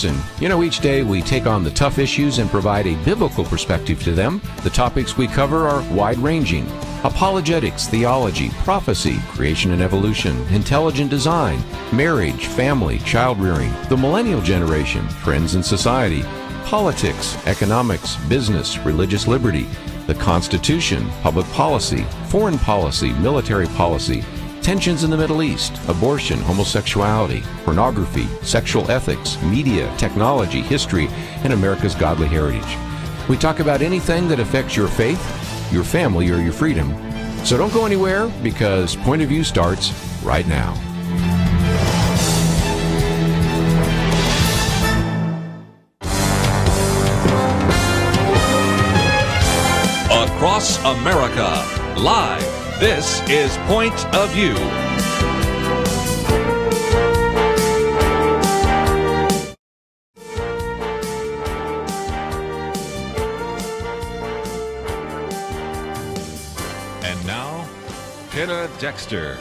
Each day we take on the tough issues and provide a biblical perspective to them. The topics we cover are wide-ranging: apologetics, theology, prophecy, creation and evolution, intelligent design, marriage, family, child-rearing, the millennial generation, trends in society, politics, economics, business, religious liberty, the Constitution, public policy, foreign policy, military policy, tensions in the Middle East, abortion, homosexuality, pornography, sexual ethics, media, technology, history, and America's godly heritage. We talk about anything that affects your faith, your family, or your freedom. So don't go anywhere, because Point of View starts right now. Across America, live. This is Point of View. And now, Penna Dexter.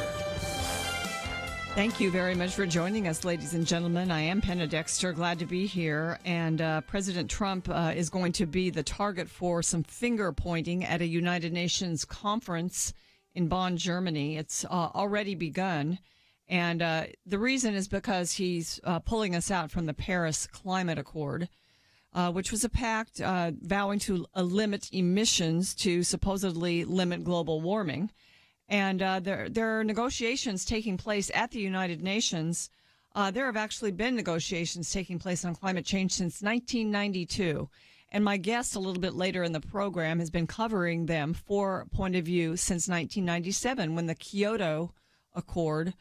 Thank you very much for joining us, ladies and gentlemen. I am Penna Dexter, glad to be here. And President Trump is going to be the target for some finger pointing at a United Nations conference in Bonn, Germany. It's already begun. And the reason is because he's pulling us out from the Paris Climate Accord, which was a pact vowing to limit emissions to supposedly limit global warming. And there are negotiations taking place at the United Nations. There have actually been negotiations taking place on climate change since 1992. And my guest a little bit later in the program has been covering them for Point of View since 1997, when the Kyoto Accord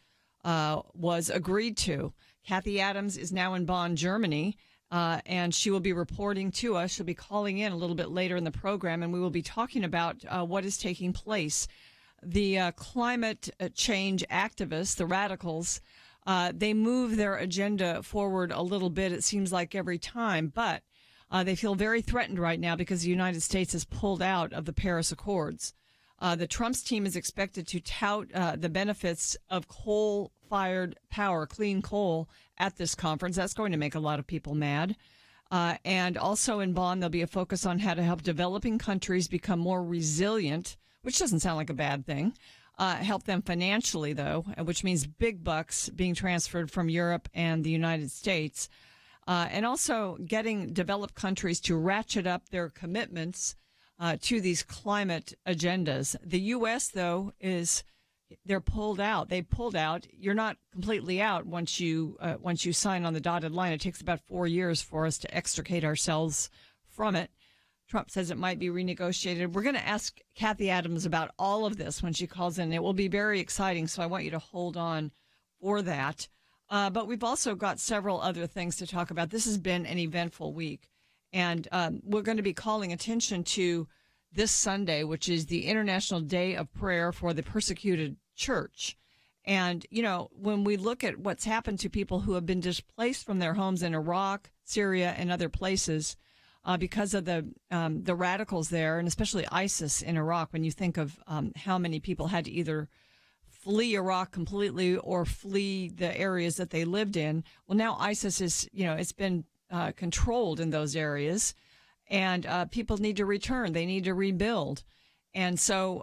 was agreed to. Cathie Adams is now in Bonn, Germany, and she will be reporting to us. She'll be calling in a little bit later in the program, and we will be talking about what is taking place. The climate change activists, the radicals, they move their agenda forward a little bit, it seems like, every time, but they feel very threatened right now because the United States has pulled out of the Paris Accords. The Trump's team is expected to tout the benefits of coal-fired power, clean coal, at this conference. That's going to make a lot of people mad. And also in Bonn, there'll be a focus on how to help developing countries become more resilient, which doesn't sound like a bad thing. Help them financially, though, which means big bucks being transferred from Europe and the United States. And also getting developed countries to ratchet up their commitments to these climate agendas. The U.S., though, they're pulled out. They pulled out. You're not completely out once you sign on the dotted line. It takes about 4 years for us to extricate ourselves from it. Trump says it might be renegotiated. We're going to ask Cathie Adams about all of this when she calls in. It will be very exciting, so I want you to hold on for that. But we've also got several other things to talk about. This has been an eventful week, and we're going to be calling attention to this Sunday, which is the International Day of Prayer for the Persecuted Church. And, when we look at what's happened to people who have been displaced from their homes in Iraq, Syria, and other places because of the radicals there, and especially ISIS in Iraq, when you think of how many people had to either flee Iraq completely or flee the areas that they lived in. Well, now ISIS is, it's been controlled in those areas, and people need to return. They need to rebuild. And so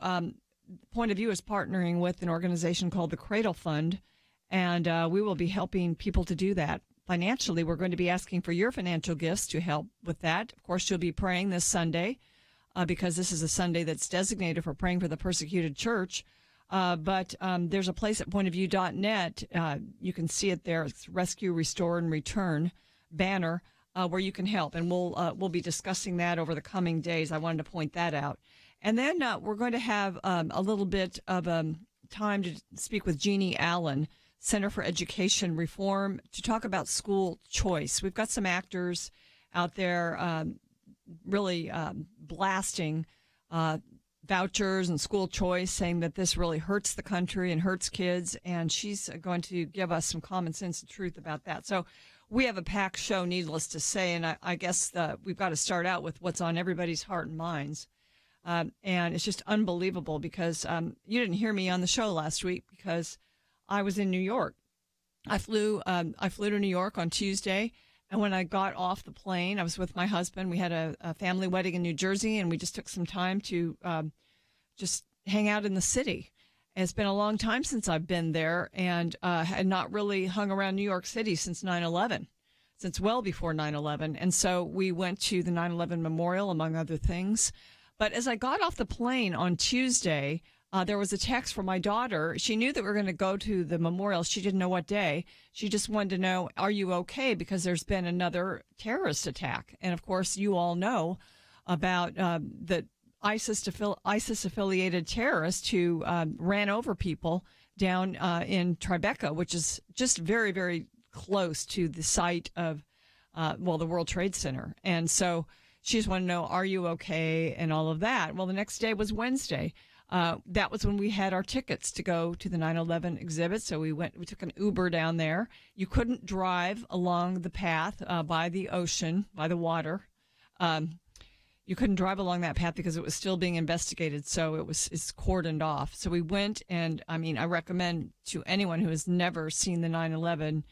Point of View is partnering with an organization called the Cradle Fund, and we will be helping people to do that. Financially, we're going to be asking for your financial gifts to help with that. Of course, you'll be praying this Sunday because this is a Sunday that's designated for praying for the persecuted church. But there's a place at pointofview.net. You can see it there. It's Rescue, Restore, and Return banner where you can help. And we'll be discussing that over the coming days. I wanted to point that out. And then we're going to have a little bit of time to speak with Jeanne Allen, Center for Education Reform, to talk about school choice. We've got some actors out there really blasting vouchers and school choice, saying that this really hurts the country and hurts kids, and she's going to give us some common sense and truth about that. So we have a packed show, needless to say, and I guess we've got to start out with what's on everybody's heart and minds. And it's just unbelievable because you didn't hear me on the show last week because I was in New York. I flew to New York on Tuesday, And when I got off the plane, I was with my husband. We had a family wedding in New Jersey, and we just took some time to just hang out in the city. And it's been a long time since I've been there, and had not really hung around New York City since 9/11, since well before 9/11. And so we went to the 9/11 memorial, among other things. But as I got off the plane on Tuesday, there was a text from my daughter. She knew that we were going to go to the memorial. She didn't know what day. She just wanted to know, are you okay? Because there's been another terrorist attack. And, of course, you all know about the ISIS-affiliated terrorist who ran over people down in Tribeca, which is just very, very close to the site of, the World Trade Center. And so she just wanted to know, are you okay, and all of that. Well, the next day was Wednesday. That was when we had our tickets to go to the 9/11 exhibit. So we took an Uber down there. You couldn't drive along the path by the ocean, by the water. You couldn't drive along that path because it was still being investigated. So it's cordoned off. So we went, and I recommend to anyone who has never seen the 9/11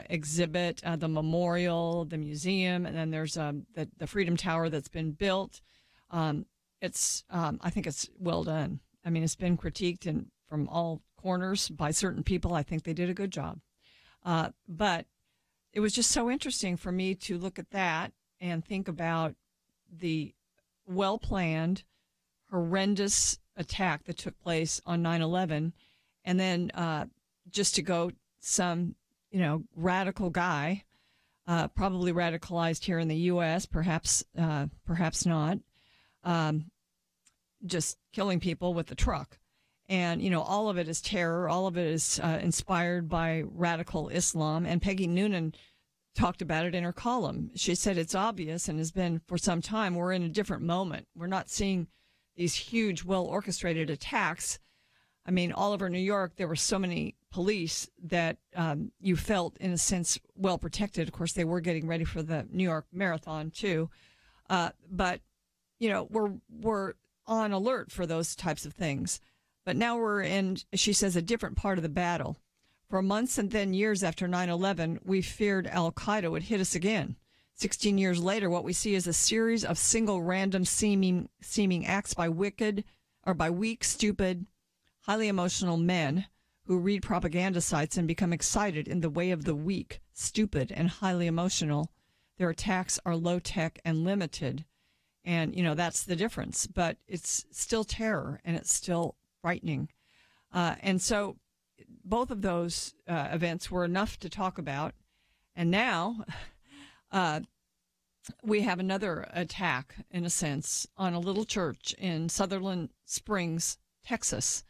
exhibit, the memorial, the museum, and then there's the Freedom Tower that's been built. I think it's well done. It's been critiqued and from all corners by certain people. I think they did a good job. But it was just so interesting for me to look at that and think about the well-planned, horrendous attack that took place on 9/11, and then just to go some, radical guy, probably radicalized here in the U.S., perhaps not, just killing people with the truck. And, all of it is terror. All of it is inspired by radical Islam. And Peggy Noonan talked about it in her column. She said it's obvious and has been for some time. We're in a different moment. We're not seeing these huge, well-orchestrated attacks. All over New York, there were so many police that you felt, in a sense, well protected. Of course, they were getting ready for the New York Marathon, too. But, we're on alert for those types of things. But now we're in, she says, a different part of the battle. For months and then years after 9/11, we feared al-Qaeda would hit us again. 16 years later, what we see is a series of single random seeming acts by weak, stupid, highly emotional men who read propaganda sites and become excited in the way of the weak, stupid, and highly emotional. Their attacks are low-tech and limited. And, that's the difference. But it's still terror, and it's still frightening. And so both of those events were enough to talk about. And now we have another attack, in a sense, on a little church in Sutherland Springs, Texas.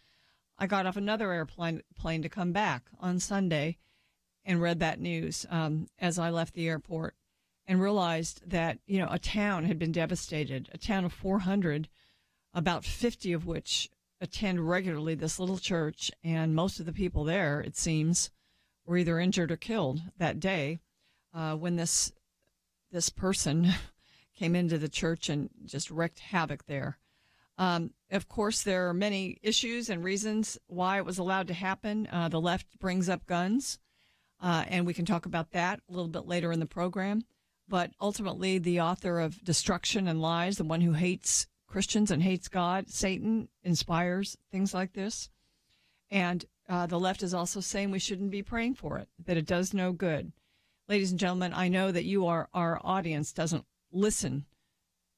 I got off another airplane to come back on Sunday and read that news as I left the airport, and realized that, a town had been devastated, a town of 400, about 50 of which attend regularly this little church. And most of the people there, it seems, were either injured or killed that day when this person came into the church and just wreaked havoc there. Of course, there are many issues and reasons why it was allowed to happen. The left brings up guns, and we can talk about that a little bit later in the program. But ultimately, the author of Destruction and Lies, the one who hates Christians and hates God, Satan, inspires things like this. And the left is also saying we shouldn't be praying for it, that it does no good. Ladies and gentlemen, I know that our audience doesn't listen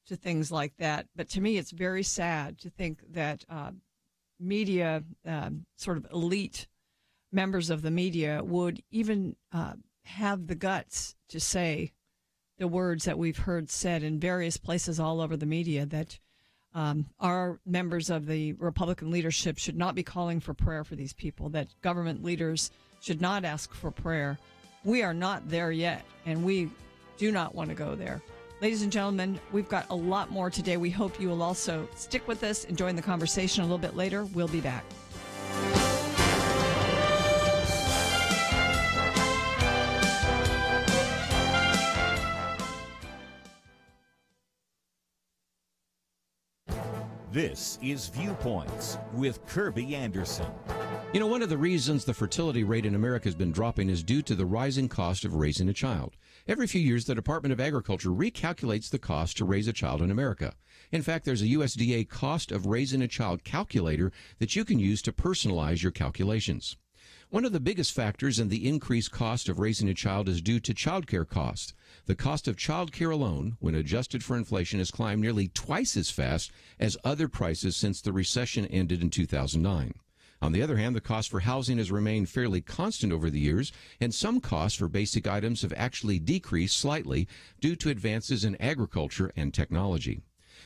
to things like that. But to me, it's very sad to think that media, sort of elite members of the media, would even have the guts to say the words that we've heard said in various places all over the media, that our members of the Republican leadership should not be calling for prayer for these people, that government leaders should not ask for prayer. We are not there yet, and we do not want to go there. Ladies and gentlemen, we've got a lot more today. We hope you will also stick with us and join the conversation a little bit later. We'll be back. This is Viewpoints with Kirby Anderson. You know, one of the reasons the fertility rate in America has been dropping is due to the rising cost of raising a child. Every few years, the Department of Agriculture recalculates the cost to raise a child in America. In fact, there's a USDA cost of raising a child calculator that you can use to personalize your calculations. One of the biggest factors in the increased cost of raising a child is due to childcare costs. The cost of childcare alone, when adjusted for inflation, has climbed nearly twice as fast as other prices since the recession ended in 2009. On the other hand, the cost for housing has remained fairly constant over the years, and some costs for basic items have actually decreased slightly due to advances in agriculture and technology.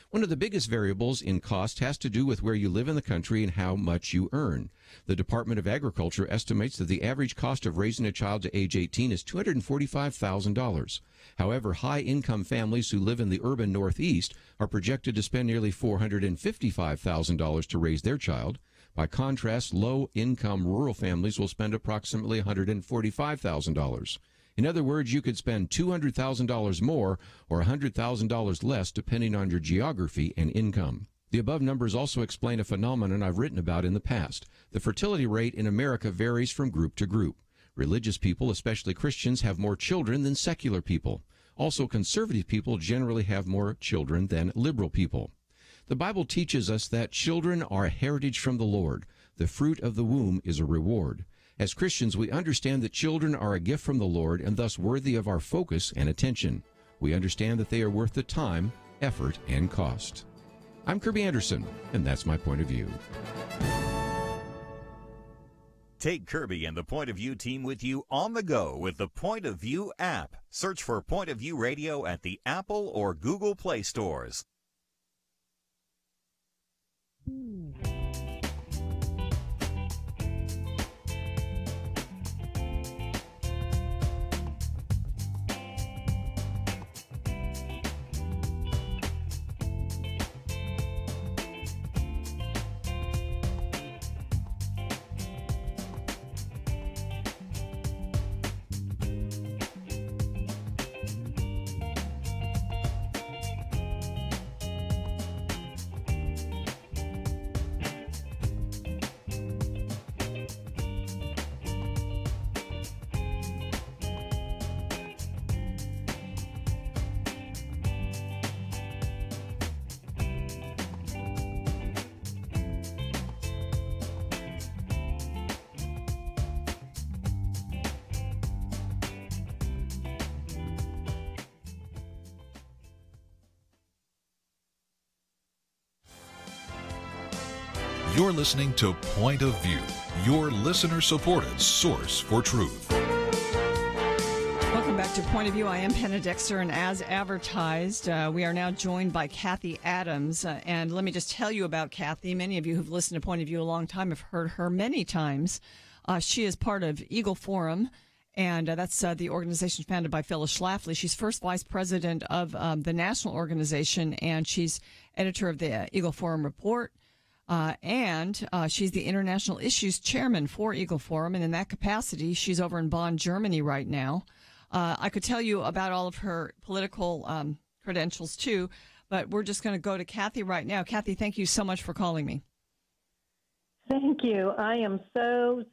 One of the biggest variables in cost has to do with where you live in the country and how much you earn. The Department of Agriculture estimates that the average cost of raising a child to age 18 is $245,000. However, high-income families who live in the urban Northeast are projected to spend nearly $455,000 to raise their child. By contrast, low-income rural families will spend approximately $145,000. In other words, you could spend $200,000 more or $100,000 less depending on your geography and income. The above numbers also explain a phenomenon I've written about in the past. The fertility rate in America varies from group to group. Religious people, especially Christians, have more children than secular people. Also, conservative people generally have more children than liberal people. The Bible teaches us that children are a heritage from the Lord. The fruit of the womb is a reward. As Christians, we understand that children are a gift from the Lord and thus worthy of our focus and attention. We understand that they are worth the time, effort, and cost. I'm Kirby Anderson, and that's my point of view. Take Kirby and the Point of View team with you on the go with the Point of View app. Search for Point of View Radio at the Apple or Google Play stores. You're listening to Point of View, your listener-supported source for truth. Welcome back to Point of View. I am Penna Dexter, and as advertised, we are now joined by Cathie Adams. And let me just tell you about Cathie. Many of you who've listened to Point of View a long time have heard her many times. She is part of Eagle Forum, and that's the organization founded by Phyllis Schlafly. She's first vice president of the national organization, and she's editor of the Eagle Forum Report. And she's the International Issues Chairman for Eagle Forum, and in that capacity, she's over in Bonn, Germany right now. I could tell you about all of her political credentials, too, but we're just going to go to Cathie right now. Cathie, thank you so much for calling me. Thank you. I am so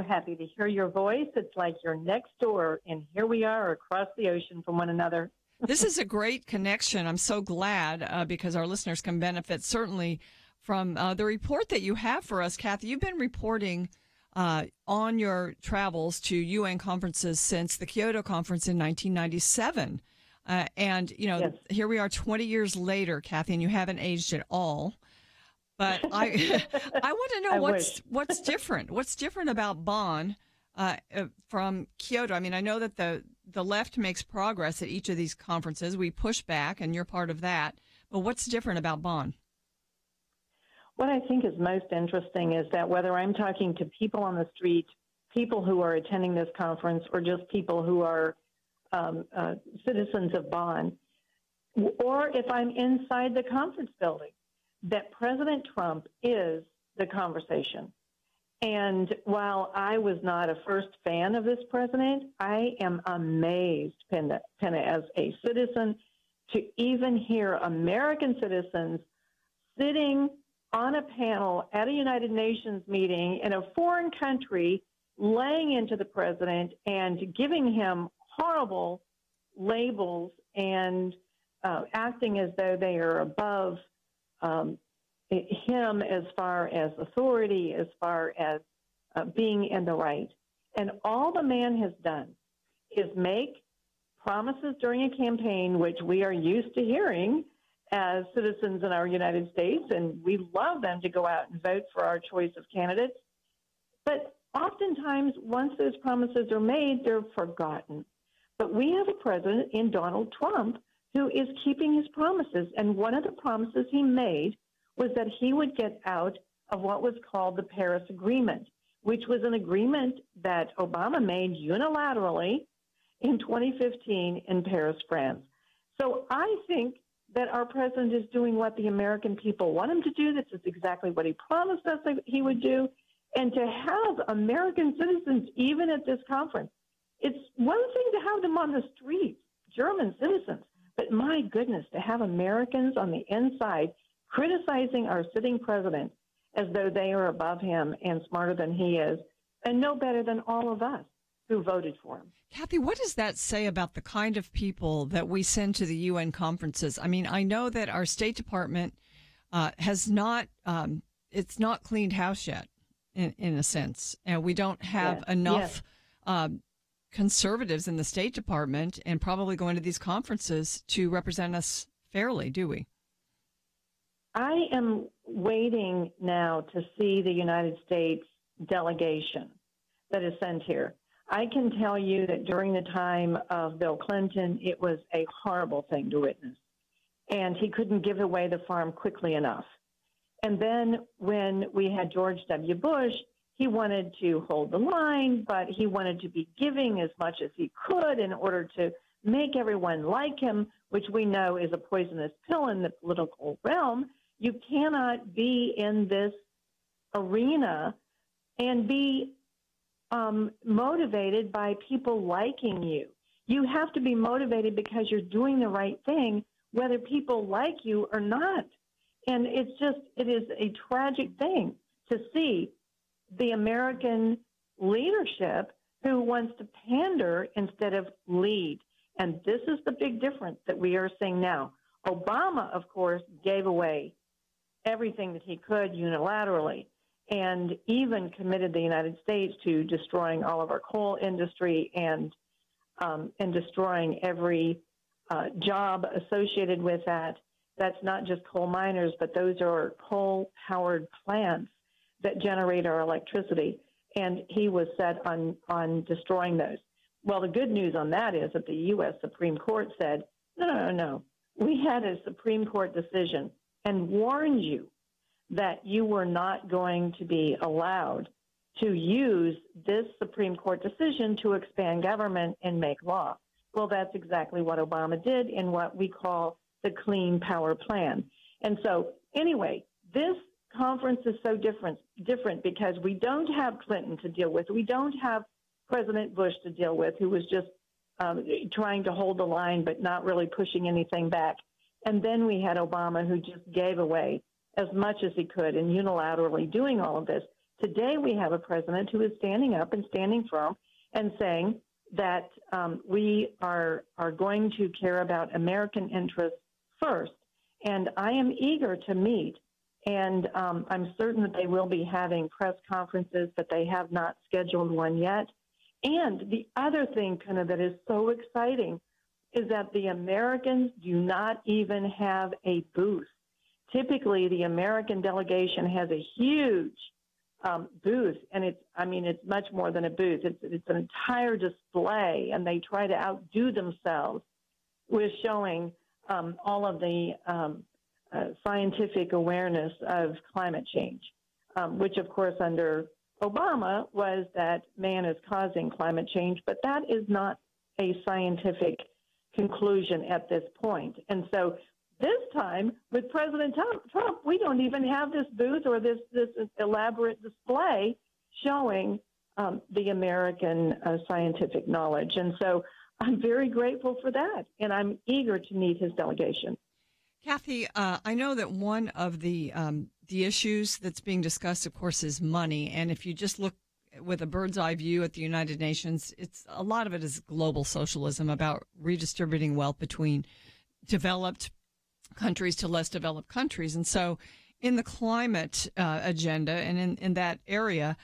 happy to hear your voice. It's like you're next door, and here we are across the ocean from one another. This is a great connection. I'm so glad because our listeners can benefit certainly from the report that you have for us, Cathie. You've been reporting on your travels to UN conferences since the Kyoto Conference in 1997. And, you know, yes. Here we are 20 years later, Cathie, and you haven't aged at all. But I want to know what's different. What's different about Bonn from Kyoto? I mean, I know that the left makes progress at each of these conferences. We push back, and you're part of that. But what's different about Bonn? What I think is most interesting is that whether I'm talking to people on the street, people who are attending this conference, or just people who are citizens of Bonn, or if I'm inside the conference building, that President Trump is the conversation. And while I was not a first fan of this president, I am amazed, Penna, as a citizen, to even hear American citizens sitting on a panel at a United Nations meeting in a foreign country, laying into the president and giving him horrible labels and acting as though they are above him as far as authority, as far as being in the right. And all the man has done is make promises during a campaign, which we are used to hearing as citizens in our United States, and we love them to go out and vote for our choice of candidates. But oftentimes, once those promises are made, they're forgotten. But we have a president in Donald Trump who is keeping his promises. And one of the promises he made was that he would get out of what was called the Paris Agreement, which was an agreement that Obama made unilaterally in 2015 in Paris, France. So I think that our president is doing what the American people want him to do. This is exactly what he promised us that he would do. And to have American citizens, even at this conference, it's one thing to have them on the streets, German citizens, but my goodness, to have Americans on the inside criticizing our sitting president as though they are above him and smarter than he is, and no better than all of us who voted for him. Kathy, what does that say about the kind of people that we send to the UN conferences? I mean, I know that our State Department has not, it's not cleaned house yet, in a sense. And we don't have enough conservatives in the State Department and probably going to these conferences to represent us fairly, do we? I am waiting now to see the United States delegation that is sent here. I can tell you that during the time of Bill Clinton, it was a horrible thing to witness. And he couldn't give away the farm quickly enough. And then when we had George W. Bush, he wanted to hold the line, but he wanted to be giving as much as he could in order to make everyone like him, which we know is a poisonous pill in the political realm. You cannot be in this arena and be motivated by people liking you. You have to be motivated because you're doing the right thing, whether people like you or not. And it is a tragic thing to see the American leadership who wants to pander instead of lead. And this is the big difference that we are seeing now. Obama, of course, gave away everything that he could unilaterally and even committed the United States to destroying all of our coal industry and destroying every job associated with that. That's not just coal miners, but those are coal-powered plants that generate our electricity. And he was set on destroying those. Well, the good news on that is that the U.S. Supreme Court said, no. We had a Supreme Court decision and warned you that you were not going to be allowed to use this Supreme Court decision to expand government and make law. Well, that's exactly what Obama did in what we call the Clean Power Plan. And so, anyway, this conference is so different because we don't have Clinton to deal with. We don't have President Bush to deal with, who was just trying to hold the line but not really pushing anything back. And then we had Obama, who just gave away as much as he could and unilaterally doing all of this. Today we have a president who is standing up and standing firm and saying that we are going to care about American interests first. And I am eager to meet, and I'm certain that they will be having press conferences, but they have not scheduled one yet. And the other thing kind of that is so exciting is that the Americans do not even have a booth. Typically, the American delegation has a huge booth, and it's much more than a booth. It's an entire display, and they try to outdo themselves with showing all of the scientific awareness of climate change, which, of course, under Obama was that man is causing climate change, but that is not a scientific conclusion at this point. And so this time with President Trump, we don't even have this booth or this elaborate display showing the American scientific knowledge. And so I'm very grateful for that, and I'm eager to meet his delegation. Kathy, I know that one of the the issues that's being discussed, of course, is money. And if you just look with a bird's eye view at the United Nations, a lot of it is global socialism about redistributing wealth between developed countries to less developed countries. And so in the climate agenda and in that area,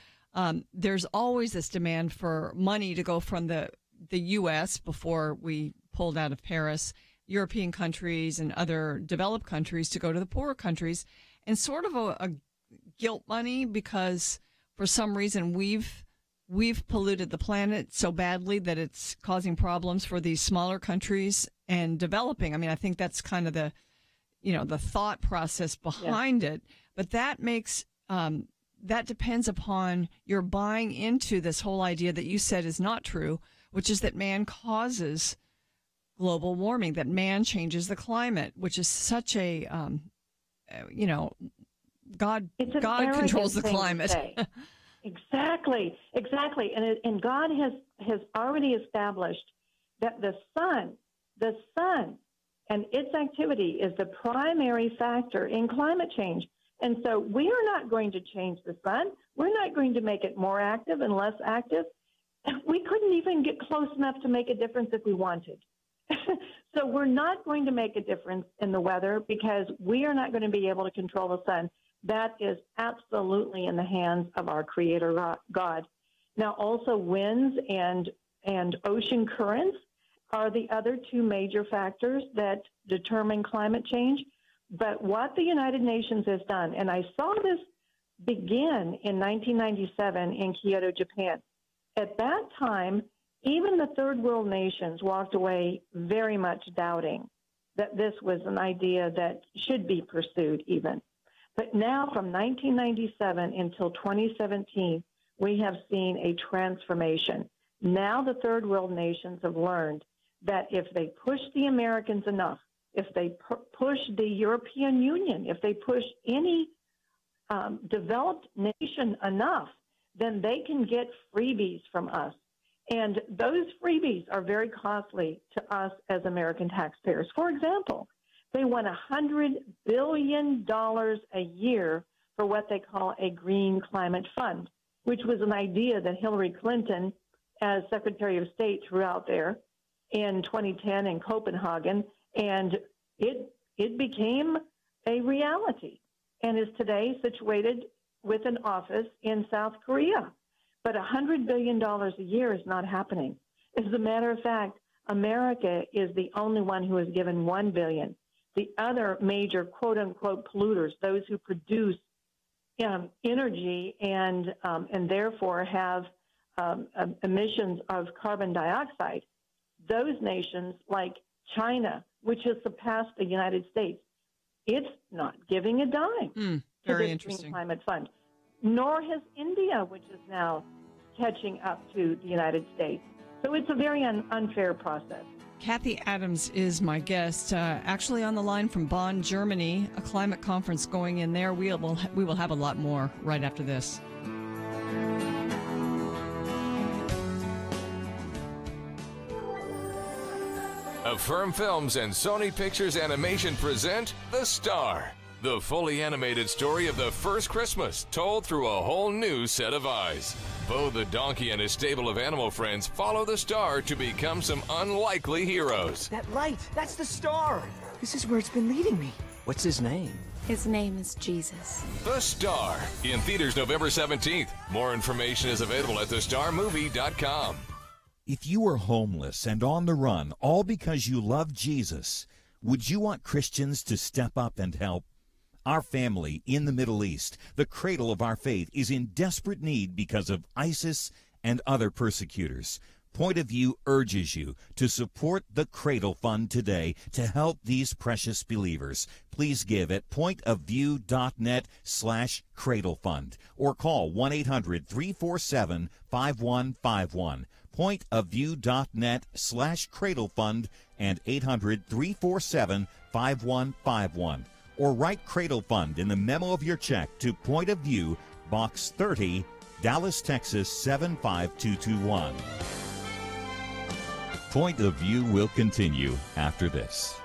there's always this demand for money to go from the U.S. before we pulled out of Paris, European countries and other developed countries to go to the poorer countries, and sort of a guilt money because for some reason we've polluted the planet so badly that it's causing problems for these smaller countries and developing. I mean, I think that's kind of the thought process behind it, but that makes that depends upon your buying into this whole idea that you said is not true, which is that man causes global warming, that man changes the climate, which is such a, God controls the climate. Exactly. And God has already established that the sun and its activity is the primary factor in climate change. And so we are not going to change the sun. We're not going to make it more active and less active. We couldn't even get close enough to make a difference if we wanted. So we're not going to make a difference in the weather because we are not going to be able to control the sun. That is absolutely in the hands of our Creator God. Now, also winds and ocean currents are the other two major factors that determine climate change. But what the United Nations has done, and I saw this begin in 1997 in Kyoto, Japan. At that time, even the third world nations walked away very much doubting that this was an idea that should be pursued even. But now from 1997 until 2017, we have seen a transformation. Now the third world nations have learned that if they push the Americans enough, if they push the European Union, if they push any developed nation enough, then they can get freebies from us. And those freebies are very costly to us as American taxpayers. For example, they want $100 billion a year for what they call a green climate fund, which was an idea that Hillary Clinton, as Secretary of State, threw out there in 2010 in Copenhagen, and it became a reality and is today situated with an office in South Korea. But $100 billion a year is not happening. As a matter of fact, America is the only one who has given $1 billion. The other major quote-unquote polluters, those who produce energy and therefore have emissions of carbon dioxide, those nations like China, which has surpassed the United States, it's not giving a dime to this Green Climate Fund. Nor has India, which is now catching up to the United States. So it's a very unfair process. Cathie Adams is my guest, actually on the line from Bonn, Germany, a climate conference going in there. We will have a lot more right after this. Affirm Films and Sony Pictures Animation present The Star, the fully animated story of the first Christmas told through a whole new set of eyes. Bo the donkey and his stable of animal friends follow the star to become some unlikely heroes. That light, that's the star. This is where it's been leading me. What's his name? His name is Jesus. The Star, in theaters November 17th. More information is available at thestarmovie.com. If you were homeless and on the run, all because you love Jesus, would you want Christians to step up and help? Our family in the Middle East, the cradle of our faith, is in desperate need because of ISIS and other persecutors. Point of View urges you to support the Cradle Fund today to help these precious believers. Please give at pointofview.net/Cradle Fund or call 1-800-347-5151. Pointofview.net/Cradle Fund and 800-347-5151. Or write Cradle Fund in the memo of your check to Point of View, Box 30, Dallas, Texas 75221. Point of View will continue after this.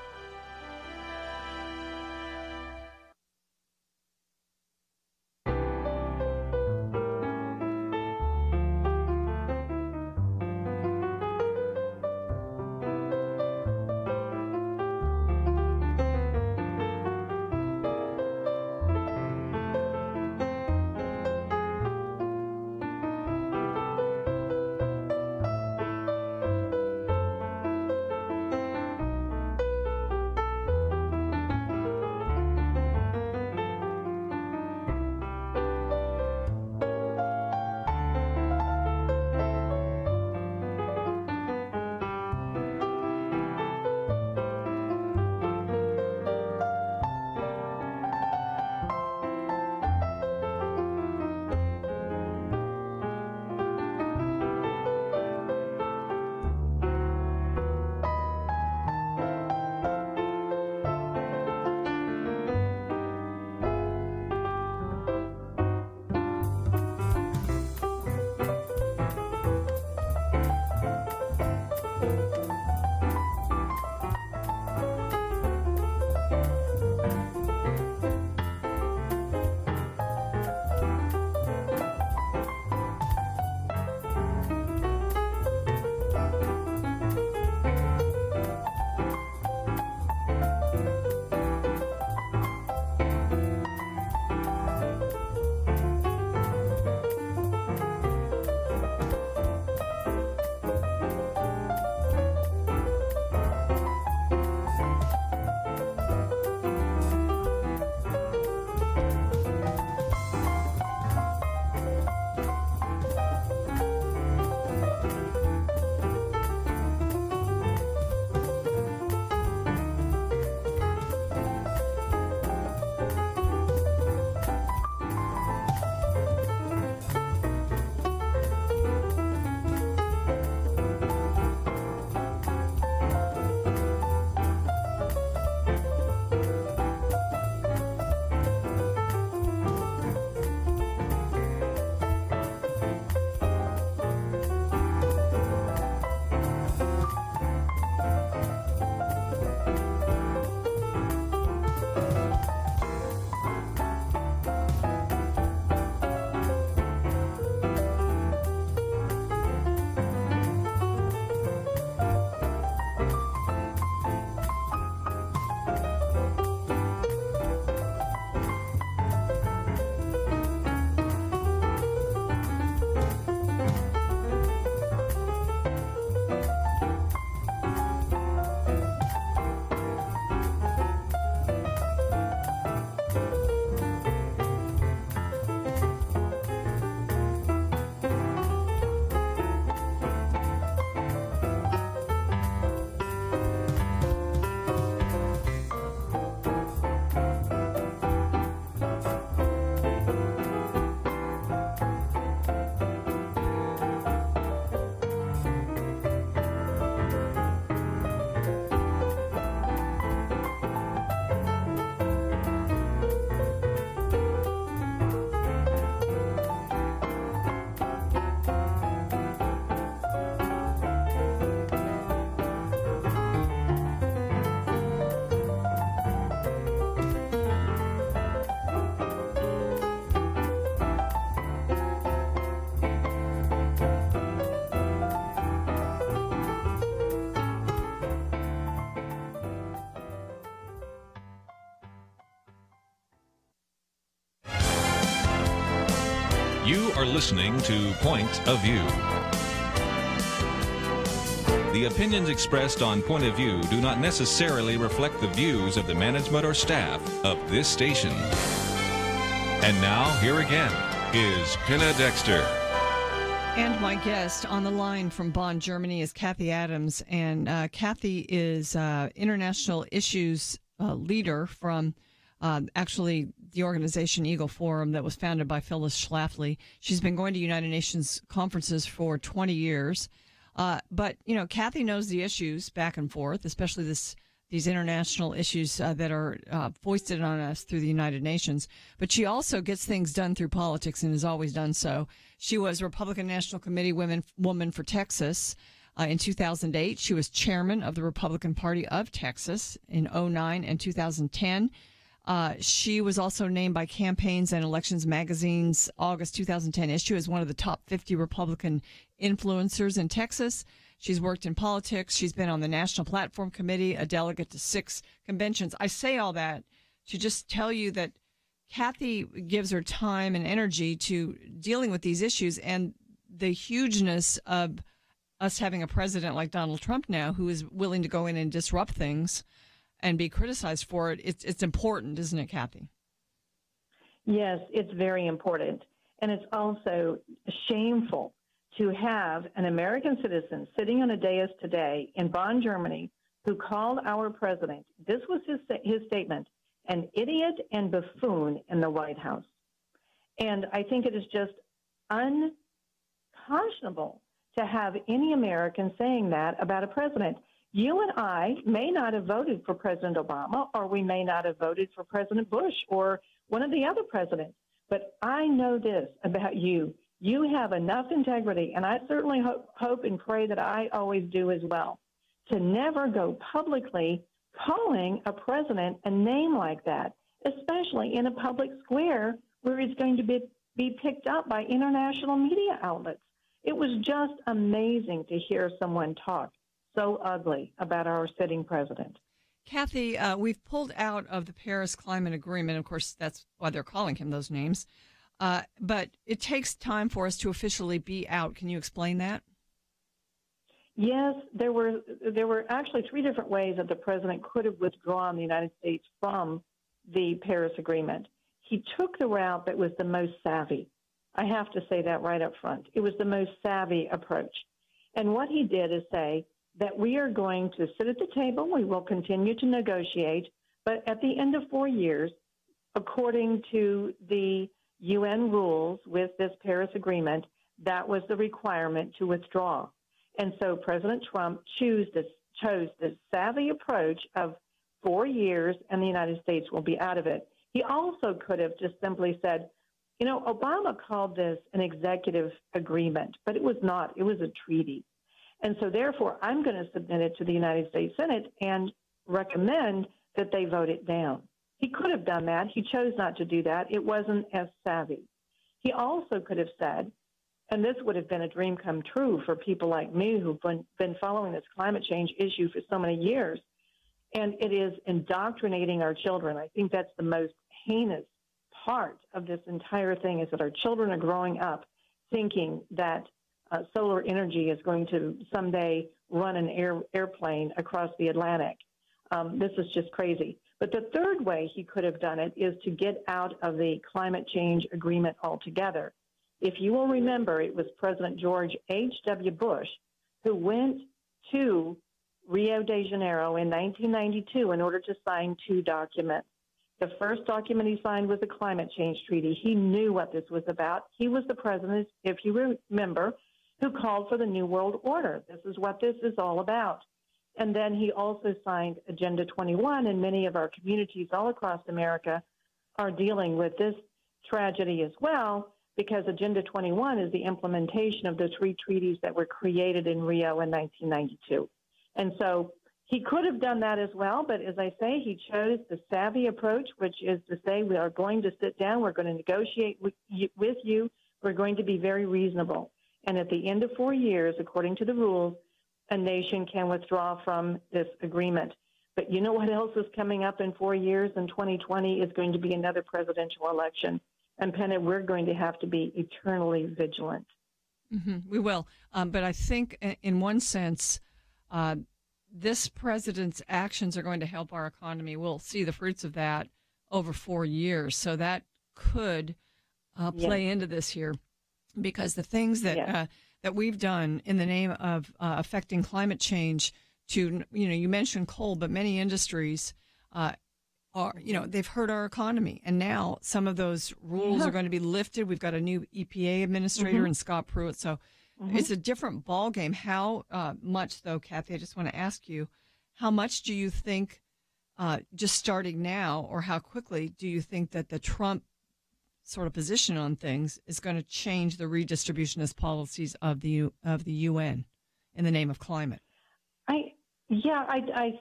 You are listening to Point of View. The opinions expressed on Point of View do not necessarily reflect the views of the management or staff of this station. And now, here again, is Pinna Dexter. And my guest on the line from Bonn, Germany is Cathie Adams. And Cathie is international issues leader from actually the organization Eagle Forum that was founded by Phyllis Schlafly. She's been going to United Nations conferences for 20 years. But, you know, Cathie knows the issues back and forth, especially these international issues that are foisted on us through the United Nations. But she also gets things done through politics and has always done so. She was Republican National Committee woman for Texas in 2008. She was chairman of the Republican Party of Texas in 2009 and 2010. She was also named by Campaigns and Elections Magazine's August 2010 issue as one of the top 50 Republican influencers in Texas. She's worked in politics. She's been on the National Platform Committee, a delegate to 6 conventions. I say all that to just tell you that Cathie gives her time and energy to dealing with these issues, and the hugeness of us having a president like Donald Trump now who is willing to go in and disrupt things and be criticized for it. It's important, isn't it, Cathie? Yes, it's very important. And it's also shameful to have an American citizen sitting on a dais today in Bonn, Germany, who called our president, this was his statement, an idiot and buffoon in the White House. And I think it is just unconscionable to have any American saying that about a president. You and I may not have voted for President Obama, or we may not have voted for President Bush or one of the other presidents. But I know this about you. You have enough integrity, and I certainly hope and pray that I always do as well, to never go publicly calling a president a name like that, especially in a public square where it's going to be picked up by international media outlets. It was just amazing to hear someone talk so ugly about our sitting president. Cathie, we've pulled out of the Paris Climate Agreement. Of course, that's why they're calling him those names. But it takes time for us to officially be out. Can you explain that? Yes, there were actually 3 different ways that the president could have withdrawn the United States from the Paris Agreement. He took the route that was the most savvy. I have to say that right up front. It was the most savvy approach. And what he did is say that we are going to sit at the table, we will continue to negotiate, but at the end of 4 years, according to the UN rules with this Paris Agreement, that was the requirement to withdraw. And so President Trump chose this savvy approach of 4 years, and the United States will be out of it. He also could have just simply said, you know, Obama called this an executive agreement, but it was not. It was a treaty. And so therefore, I'm going to submit it to the United States Senate and recommend that they vote it down. He could have done that. He chose not to do that. It wasn't as savvy. He also could have said, and this would have been a dream come true for people like me who've been following this climate change issue for so many years, and it is indoctrinating our children. I think that's the most heinous part of this entire thing, is that our children are growing up thinking that solar energy is going to someday run an airplane across the Atlantic. This is just crazy. But the third way he could have done it is to get out of the climate change agreement altogether. If you will remember, it was President George H.W. Bush who went to Rio de Janeiro in 1992 in order to sign 2 documents. The first document he signed was the climate change treaty. He knew what this was about. He was the president, if you remember, who called for the New World Order. This is what this is all about. And then he also signed Agenda 21, and many of our communities all across America are dealing with this tragedy as well, because Agenda 21 is the implementation of the 3 treaties that were created in Rio in 1992. And so he could have done that as well, but as I say, he chose the savvy approach, which is to say we are going to sit down, we're going to negotiate with you, we're going to be very reasonable. And at the end of 4 years, according to the rules, a nation can withdraw from this agreement. But you know what else is coming up in 4 years? In 2020 is going to be another presidential election. And Penna, we're going to have to be eternally vigilant. We will. But I think in one sense, this president's actions are going to help our economy. We'll see the fruits of that over 4 years. So that could play into this here, because the things that that we've done in the name of affecting climate change to, you mentioned coal, but many industries they've hurt our economy. And now some of those rules are going to be lifted. We've got a new EPA administrator in Scott Pruitt. So it's a different ballgame. How much, though, Cathie, I just want to ask you, how much do you think, just starting now, or how quickly do you think that the Trump sort of position on things is going to change the redistributionist policies of the UN in the name of climate? I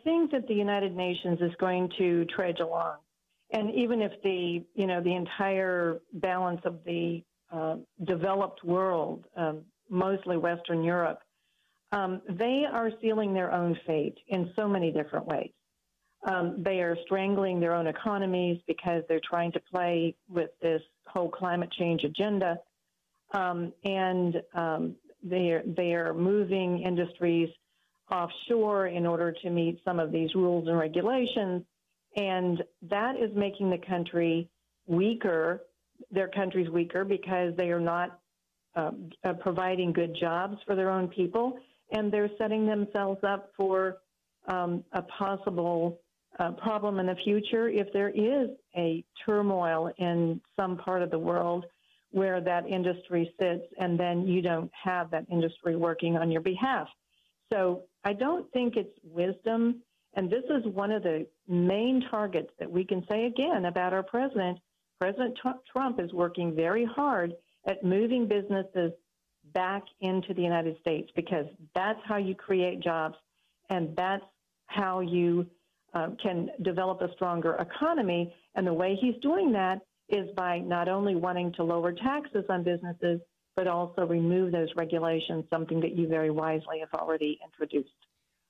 think that the United Nations is going to trudge along, and even if the entire balance of the developed world, mostly Western Europe, they are sealing their own fate in so many different ways. They are strangling their own economies because they're trying to play with this whole climate change agenda, and they are moving industries offshore in order to meet some of these rules and regulations, and that is making the country weaker. Their country's weaker because they are not providing good jobs for their own people, and they're setting themselves up for a possible problem in the future if there is a turmoil in some part of the world where that industry sits, and then you don't have that industry working on your behalf. So I don't think it's wisdom, and this is one of the main targets that we can say again about our president. President Trump is working very hard at moving businesses back into the United States, because that's how you create jobs, and that's how you can develop a stronger economy. And the way he's doing that is by not only wanting to lower taxes on businesses, but also remove those regulations, something that you very wisely have already introduced.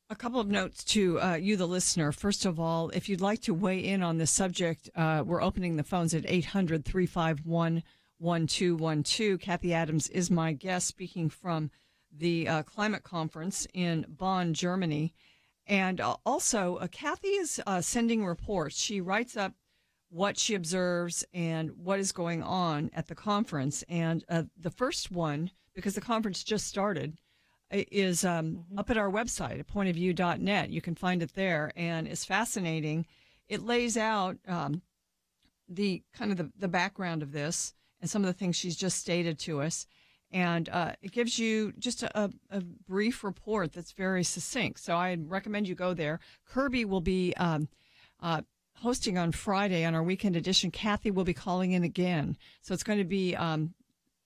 A couple of notes to you, the listener. First of all, if you'd like to weigh in on this subject, we're opening the phones at 800-351-1212. Cathie Adams is my guest, speaking from the climate conference in Bonn, Germany. And also, Cathie is sending reports. She writes up what she observes and what is going on at the conference. And the first one, because the conference just started, is up at our website at pointofview.net. You can find it there, and it's fascinating. It lays out the background of this and some of the things she's just stated to us. And it gives you just a brief report that's very succinct. So I recommend you go there. Kirby will be hosting on Friday on our weekend edition. Cathie will be calling in again. So it's going to be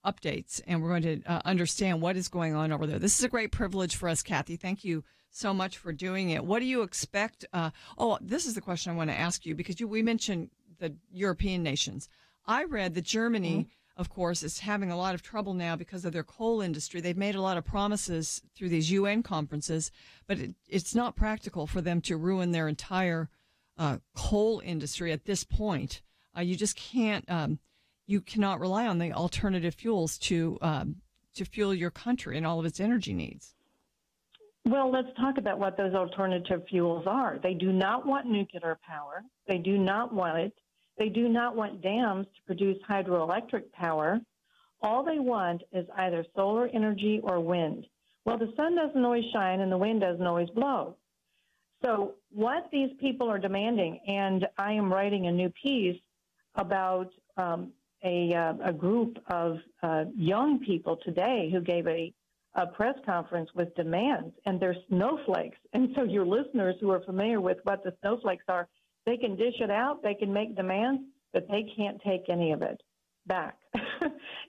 updates, and we're going to understand what is going on over there. This is a great privilege for us, Cathie. Thank you so much for doing it. What do you expect? This is the question I want to ask you, because we mentioned the European nations. I read that Germany, of course, is having a lot of trouble now because of their coal industry. They've made a lot of promises through these UN conferences, but it's not practical for them to ruin their entire coal industry at this point. You just can't. You cannot rely on the alternative fuels to fuel your country and all of its energy needs. Well, let's talk about what those alternative fuels are. They do not want nuclear power. They do not want it. They do not want dams to produce hydroelectric power. All they want is either solar energy or wind. Well, the sun doesn't always shine and the wind doesn't always blow. So what these people are demanding, and I am writing a new piece about a group of young people today who gave a press conference with demands, and they're snowflakes. And so your listeners who are familiar with what the snowflakes are, they can dish it out, they can make demands, but they can't take any of it back.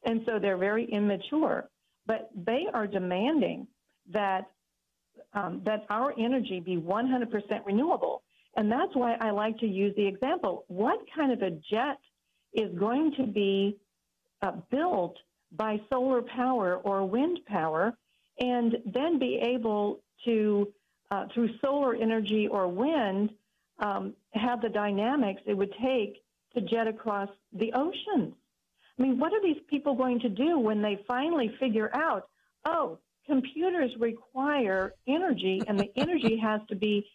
And so they're very immature. But they are demanding that that our energy be 100% renewable. And that's why I like to use the example. What kind of a jet is going to be built by solar power or wind power, and then be able to, through solar energy or wind, have the dynamics it would take to jet across the oceans? I mean, what are these people going to do when they finally figure out, oh, computers require energy, and the energy has to be,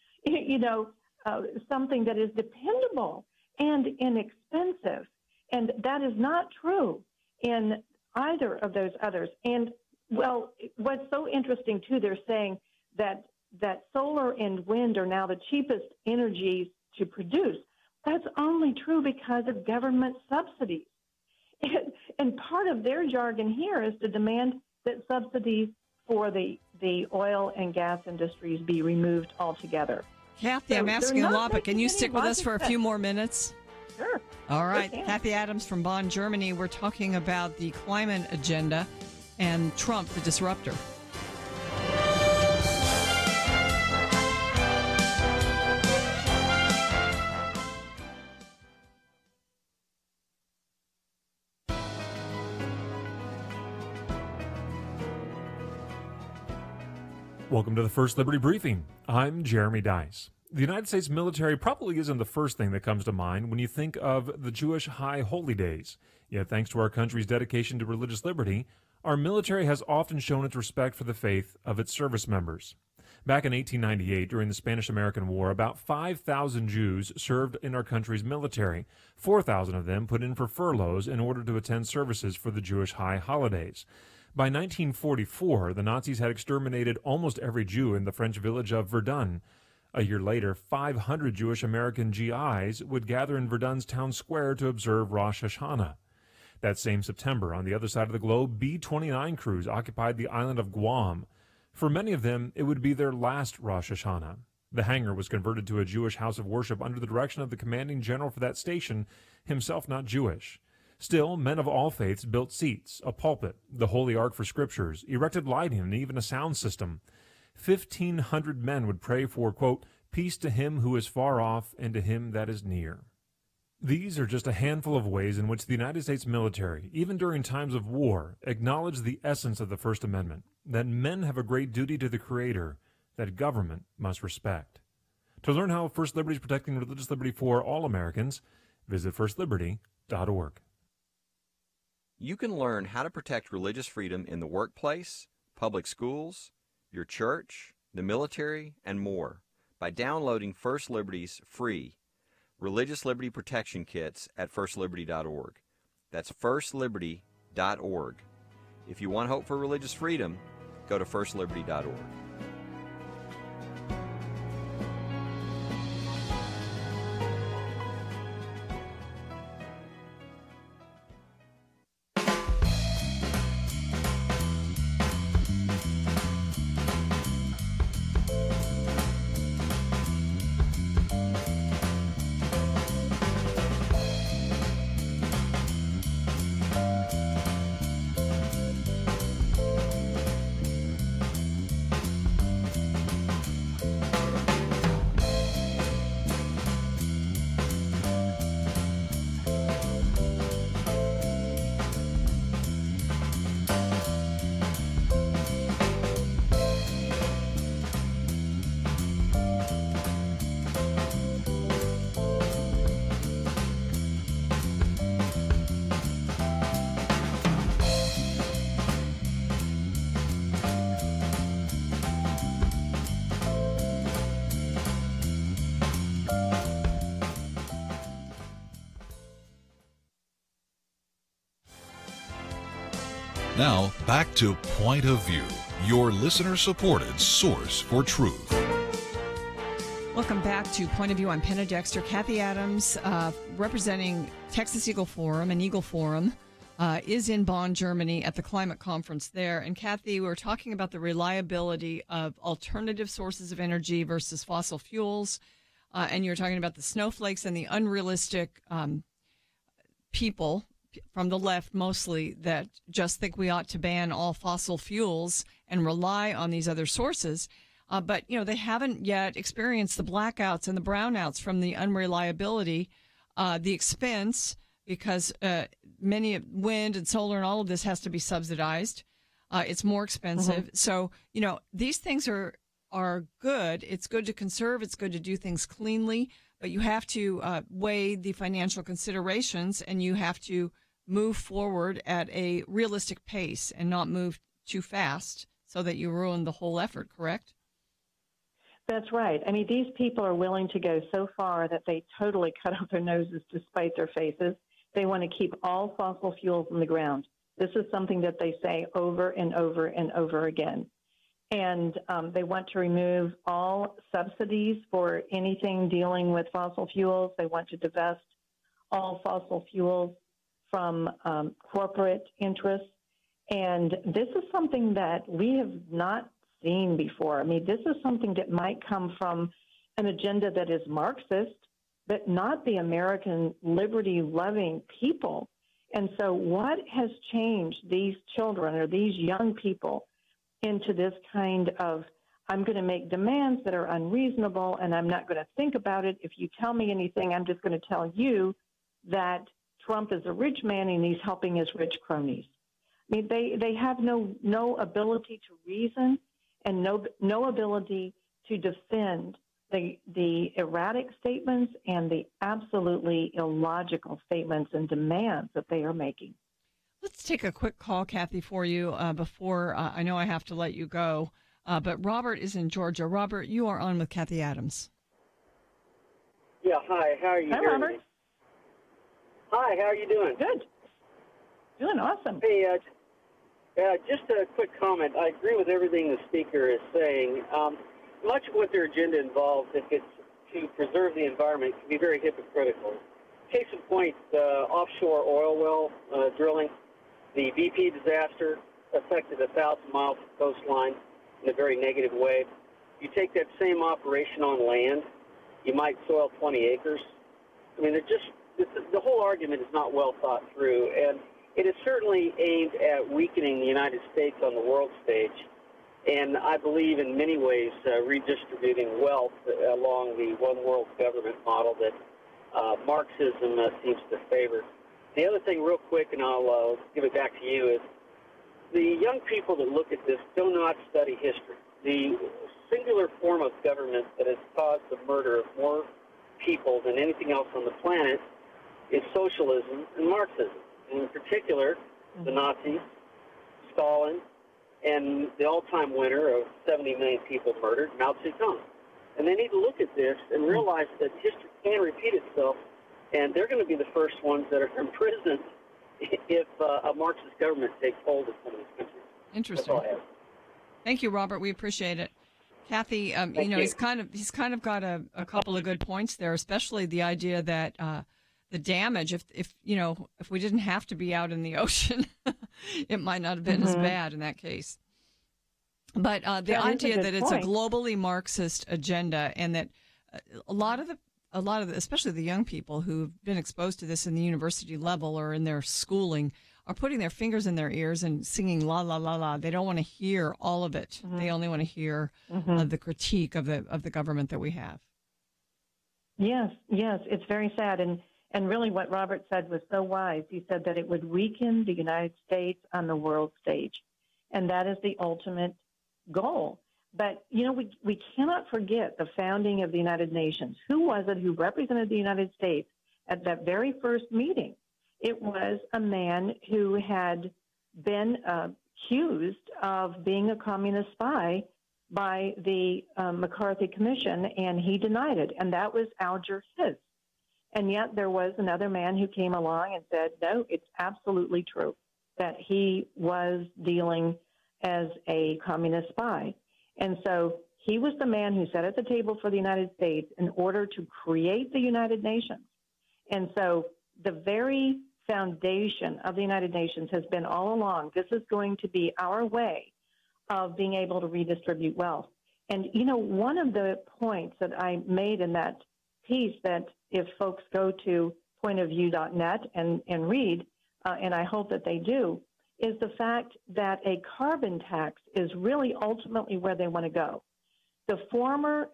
something that is dependable and inexpensive. And that is not true in either of those others. And, well, what's so interesting, too, they're saying that solar and wind are now the cheapest energies to produce. That's only true because of government subsidies. And part of their jargon here is to demand that subsidies for the oil and gas industries be removed altogether. Kathy, So I'm asking they're a not lot, but can you making stick any with us for a logic few sense. more minutes? Sure. All right. Sure can. Cathie Adams from Bonn, Germany. We're talking about the climate agenda and Trump, the disruptor. Welcome to the First Liberty Briefing. I'm Jeremy Dice. The United States military probably isn't the first thing that comes to mind when you think of the Jewish High Holy Days. Yet thanks to our country's dedication to religious liberty, our military has often shown its respect for the faith of its service members. Back in 1898, during the Spanish-American War, about 5,000 Jews served in our country's military. 4,000 of them put in for furloughs in order to attend services for the Jewish high holidays. By 1944, the Nazis had exterminated almost every Jew in the French village of Verdun. A year later, 500 Jewish American GIs would gather in Verdun's town square to observe Rosh Hashanah. That same September, on the other side of the globe, B-29 crews occupied the island of Guam. For many of them, it would be their last Rosh Hashanah. The hangar was converted to a Jewish house of worship under the direction of the commanding general for that station, himself not Jewish. Still, men of all faiths built seats, a pulpit, the Holy Ark for Scriptures, erected lighting, and even a sound system. 1,500 men would pray for, quote, peace to him who is far off and to him that is near. These are just a handful of ways in which the United States military, even during times of war, acknowledged the essence of the First Amendment, that men have a great duty to the Creator, that government must respect. To learn how First Liberty is protecting religious liberty for all Americans, visit firstliberty.org. You can learn how to protect religious freedom in the workplace, public schools, your church, the military, and more by downloading First Liberty's free Religious Liberty Protection Kits at firstliberty.org. That's firstliberty.org. If you want hope for religious freedom, go to firstliberty.org. Now, back to Point of View, your listener-supported source for truth. Welcome back to Point of View. I'm Penna Dexter. Cathie Adams, representing Texas Eagle Forum, and Eagle Forum is in Bonn, Germany at the climate conference there. And Cathie, we're talking about the reliability of alternative sources of energy versus fossil fuels. And you're talking about the snowflakes and the unrealistic people from the left mostly that just think we ought to ban all fossil fuels and rely on these other sources. But, you know, they haven't yet experienced the blackouts and the brownouts from the unreliability, the expense, because many wind and solar and all of this has to be subsidized. It's more expensive. Mm-hmm. So, you know, these things are good. It's good to conserve. It's good to do things cleanly. But you have to weigh the financial considerations, and you have to move forward at a realistic pace and not move too fast so that you ruin the whole effort, correct? That's right. I mean, these people are willing to go so far that they totally cut off their noses to spite their faces. They want to keep all fossil fuels in the ground. This is something that they say over and over and over again. And they want to remove all subsidies for anything dealing with fossil fuels. They want to divest all fossil fuels from corporate interests. And this is something that we have not seen before. I mean, this is something that might come from an agenda that is Marxist, but not the American liberty-loving people. And so what has changed these children or these young people into this kind of, I'm going to make demands that are unreasonable and I'm not going to think about it. If you tell me anything, I'm just going to tell you that Trump is a rich man and he's helping his rich cronies. I mean, they have no ability to reason and no ability to defend the erratic statements and the absolutely illogical statements and demands that they are making. Let's take a quick call, Cathie, for you before I know I have to let you go. But Robert is in Georgia. Robert, you are on with Cathie Adams. Yeah, hi. How are you doing? Hi, Robert. Hi, how are you doing? Good. Doing awesome. Hey, just a quick comment. I agree with everything the speaker is saying. Much of what their agenda involves, if it's to preserve the environment, can be very hypocritical. Case in point, offshore oil well drilling. The BP disaster affected 1,000 miles of coastline in a very negative way. You take that same operation on land, you might soil 20 acres. I mean, the whole argument is not well thought through, and it is certainly aimed at weakening the United States on the world stage, and I believe in many ways redistributing wealth along the one world government model that Marxism seems to favor. The other thing real quick, and I'll give it back to you, is the young people that look at this do not study history. The singular form of government that has caused the murder of more people than anything else on the planet is socialism and Marxism. And in particular, the Nazis, Stalin, and the all-time winner of 70 million people murdered, Mao Zedong. And they need to look at this and realize that history can repeat itself, and they're going to be the first ones that are imprisoned if a Marxist government takes hold of some of these countries. Interesting. Thank you, Robert. We appreciate it. Cathie, he's kind of got a couple of good points there, especially the idea that the damage, if we didn't have to be out in the ocean, it might not have been as bad in that case. But the idea that it's a globally Marxist agenda, and that a lot of the, especially the young people who've been exposed to this in the university level or in their schooling, are putting their fingers in their ears and singing la la la la. They don't want to hear all of it. They only want to hear the critique of the government that we have. Yes, it's very sad. And really what Robert said was so wise. He said that it would weaken the United States on the world stage. And that is the ultimate goal. But, we cannot forget the founding of the United Nations. Who was it who represented the United States at that very first meeting? It was a man who had been accused of being a communist spy by the McCarthy Commission, and he denied it. And that was Alger Hiss. And yet there was another man who came along and said, no, it's absolutely true that he was dealing as a communist spy. And so he was the man who sat at the table for the United States in order to create the United Nations. And so the very foundation of the United Nations has been all along, this is going to be our way of being able to redistribute wealth. And, one of the points that I made in that piece that if folks go to pointofview.net and read, and I hope that they do, is the fact that a carbon tax is really ultimately where they want to go. The former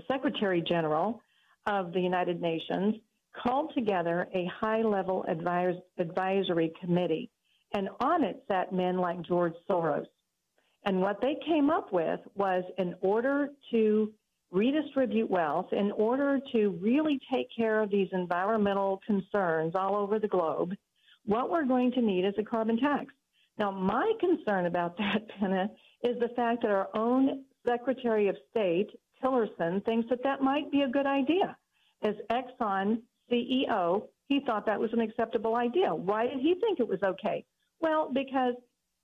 Secretary General of the United Nations called together a high-level advisory committee, and on it sat men like George Soros. And what they came up with was, in order to redistribute wealth, in order to really take care of these environmental concerns all over the globe, what we're going to need is a carbon tax. Now, my concern about that, Penna, is the fact that our own Secretary of State, Tillerson, thinks that that might be a good idea. As Exxon CEO, he thought that was an acceptable idea. Why did he think it was okay? Well, because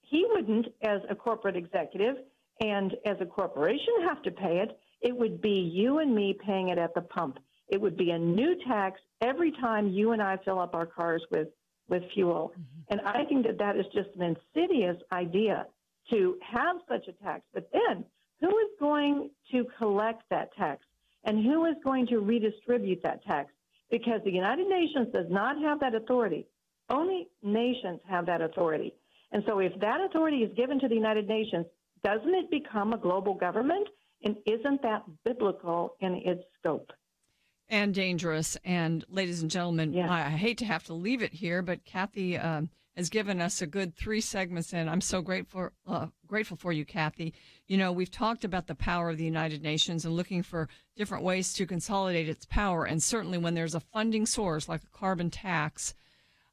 he wouldn't, as a corporate executive and as a corporation, have to pay it. It would be you and me paying it at the pump. It would be a new tax every time you and I fill up our cars with fuel. And I think that that is just an insidious idea to have such a tax. But then, who is going to collect that tax? And who is going to redistribute that tax? Because the United Nations does not have that authority. Only nations have that authority. And so if that authority is given to the United Nations, doesn't it become a global government? And isn't that biblical in its scope? And dangerous. And ladies and gentlemen, yeah. I hate to have to leave it here, but Cathie has given us a good 3 segments, and I'm so grateful for you, Cathie. You know, we've talked about the power of the United Nations and looking for different ways to consolidate its power. And certainly when there's a funding source like a carbon tax,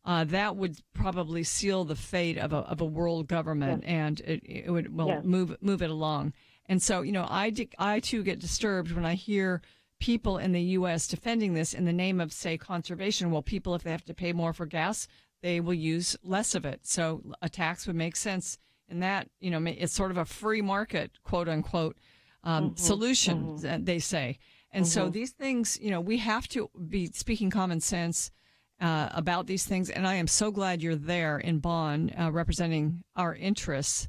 that would probably seal the fate of a world government, and it would move it along. And so, you know, I too get disturbed when I hear people in the U.S. defending this in the name of, say, conservation. Well, people, if they have to pay more for gas, they will use less of it. So a tax would make sense in that. You know, it's sort of a free market, quote unquote, solution, they say. And so these things, you know, we have to be speaking common sense about these things. And I am so glad you're there in Bonn representing our interests.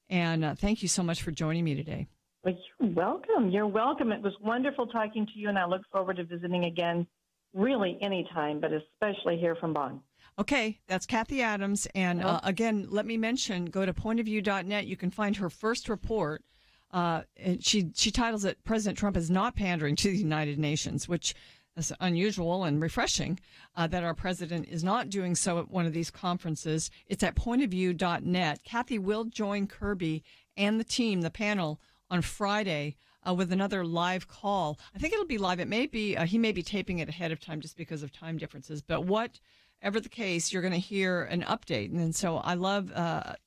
And thank you so much for joining me today. Well, you're welcome. You're welcome. It was wonderful talking to you, and I look forward to visiting again really anytime, but especially here from Bonn. Okay, that's Cathie Adams. And again, let me mention, go to pointofview.net. You can find her first report. And she titles it, President Trump is not pandering to the United Nations, which is unusual and refreshing that our president is not doing so at one of these conferences. It's at pointofview.net. Cathie will join Kirby and the team, the panel, on Friday with another live call. I think it'll be live. It may be, he may be taping it ahead of time just because of time differences. But whatever the case, you're going to hear an update. And so I love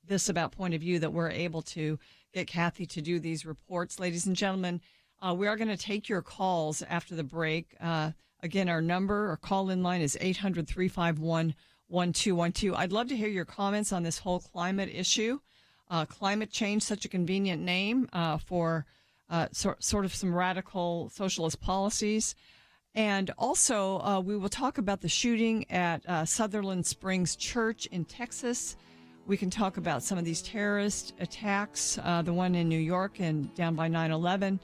this about Point of View, that we're able to get Cathie to do these reports. Ladies and gentlemen, we are going to take your calls after the break. Again, our number or call-in line is 800-351-1212. I'd love to hear your comments on this whole climate issue. Climate change, such a convenient name for sort of some radical socialist policies. And also, we will talk about the shooting at Sutherland Springs Church in Texas. We can talk about some of these terrorist attacks, the one in New York and down by 9/11.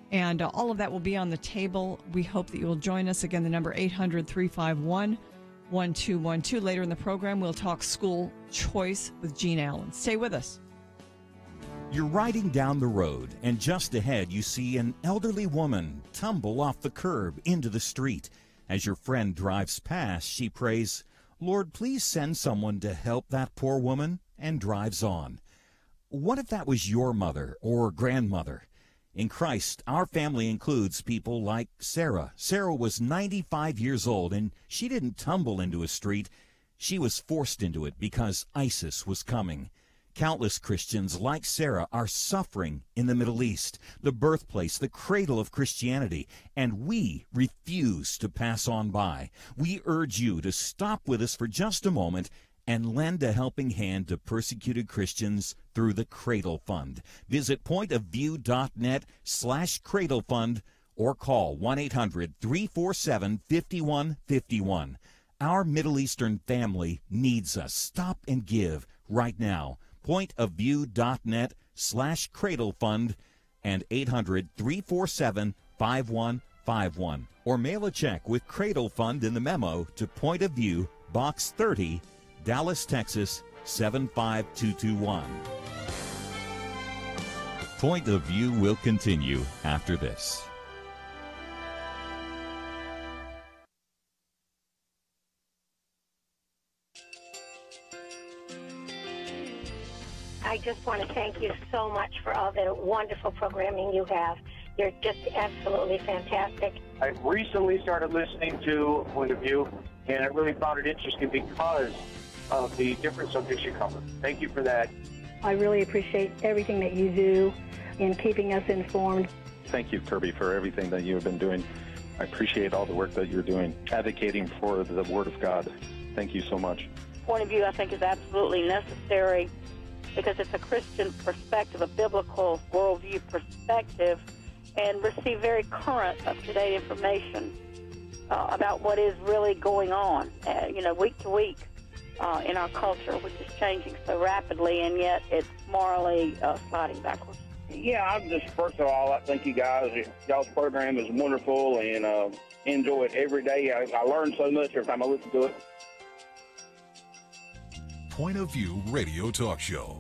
And all of that will be on the table. We hope that you will join us. Again, the number 800-351-1212. Later in the program, we'll talk school choice with Jeanne Allen. Stay with us. You're riding down the road, and just ahead you see an elderly woman tumble off the curb into the street. As your friend drives past, she prays, "Lord, please send someone to help that poor woman," and drives on. What if that was your mother or grandmother? In Christ, our family includes people like Sarah. Sarah was 95 years old, and she didn't tumble into a street. She was forced into it because ISIS was coming. Countless Christians like Sarah are suffering in the Middle East, the birthplace, the cradle of Christianity, and we refuse to pass on by. We urge you to stop with us for just a moment and lend a helping hand to persecuted Christians through the Cradle Fund. Visit pointofview.net/Cradle Fund or call 1-800-347-5151. Our Middle Eastern family needs us. Stop and give right now. Pointofview.net/Cradle Fund and 800-347-5151. Or mail a check with Cradle Fund in the memo to Point of View, Box 30, Dallas, Texas 75221. Point of View will continue after this. I just want to thank you so much for all the wonderful programming you have. You're just absolutely fantastic. I recently started listening to Point of View, and I really found it interesting because of the different subjects you cover. Thank you for that. I really appreciate everything that you do in keeping us informed. Thank you, Kirby, for everything that you have been doing. I appreciate all the work that you're doing, advocating for the Word of God. Thank you so much. Point of View, I think, is absolutely necessary because it's a Christian perspective, a biblical worldview perspective, and receive very current, up-to-date information about what is really going on, week to week in our culture, which is changing so rapidly, and yet it's morally sliding backwards. Yeah, I'm just, first of all, I think you guys, y'all's program is wonderful, and enjoy it every day. I learn so much every time I listen to it. Point of View Radio Talk Show.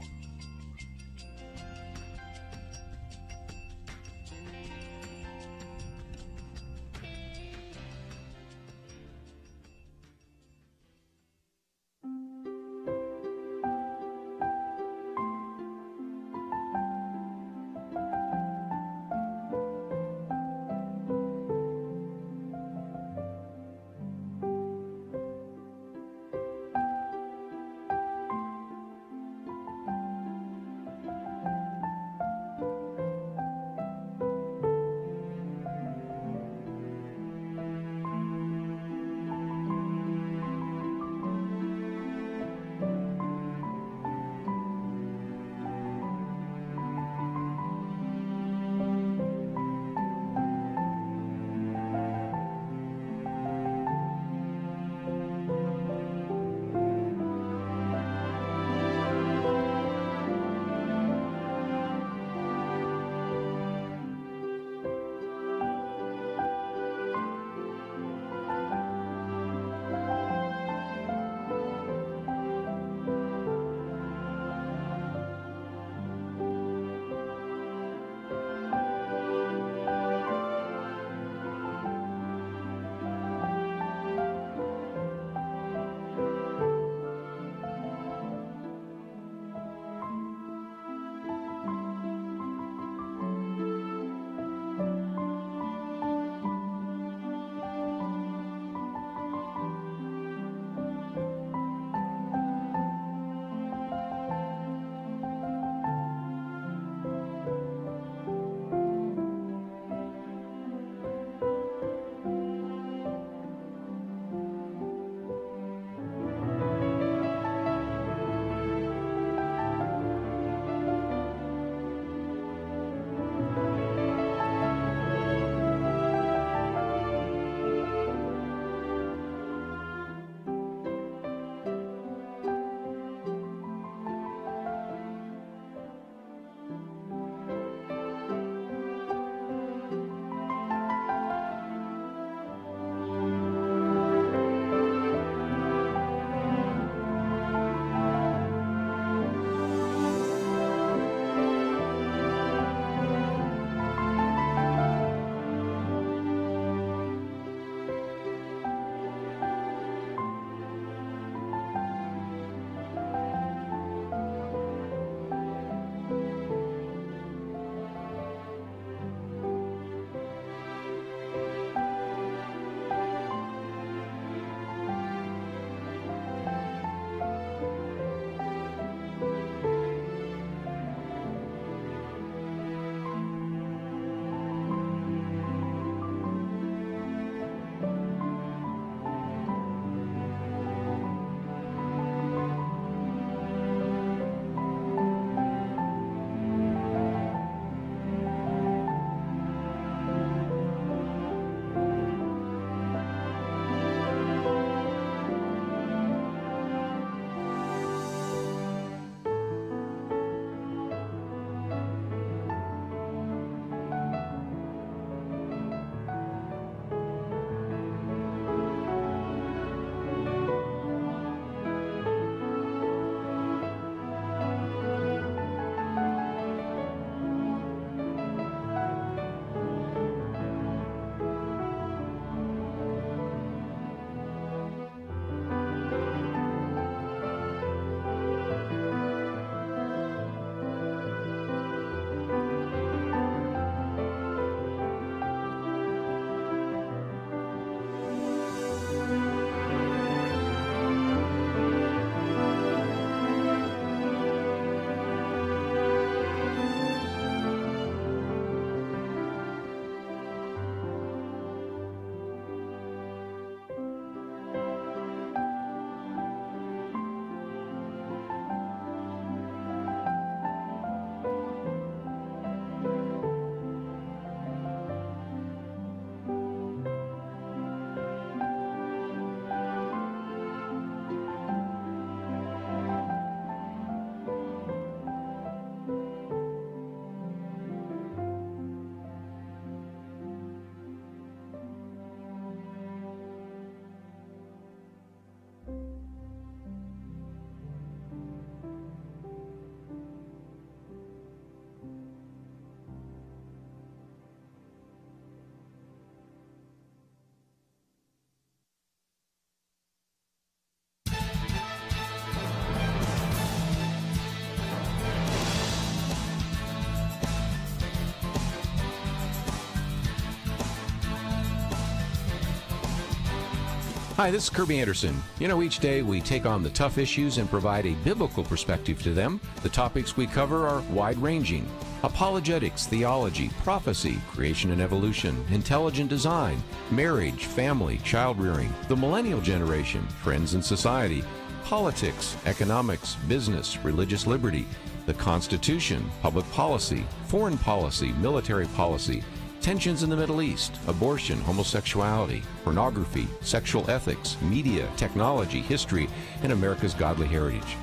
Hi, this is Kirby Anderson. You know, each day we take on the tough issues and provide a biblical perspective to them. The topics we cover are wide-ranging. Apologetics, theology, prophecy, creation and evolution, intelligent design, marriage, family, child-rearing, the millennial generation, friends and society, politics, economics, business, religious liberty, the Constitution, public policy, foreign policy, military policy, tensions in the Middle East, abortion, homosexuality, pornography, sexual ethics, media, technology, history, and America's godly heritage.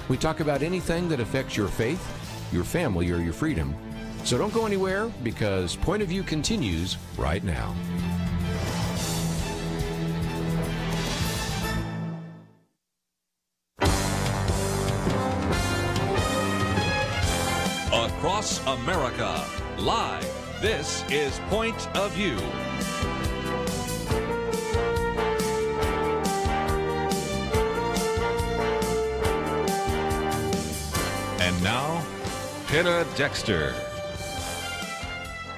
We talk about anything that affects your faith, your family, or your freedom. So don't go anywhere, because Point of View continues right now. Across America, live. This is Point of View. And now, Penna Dexter.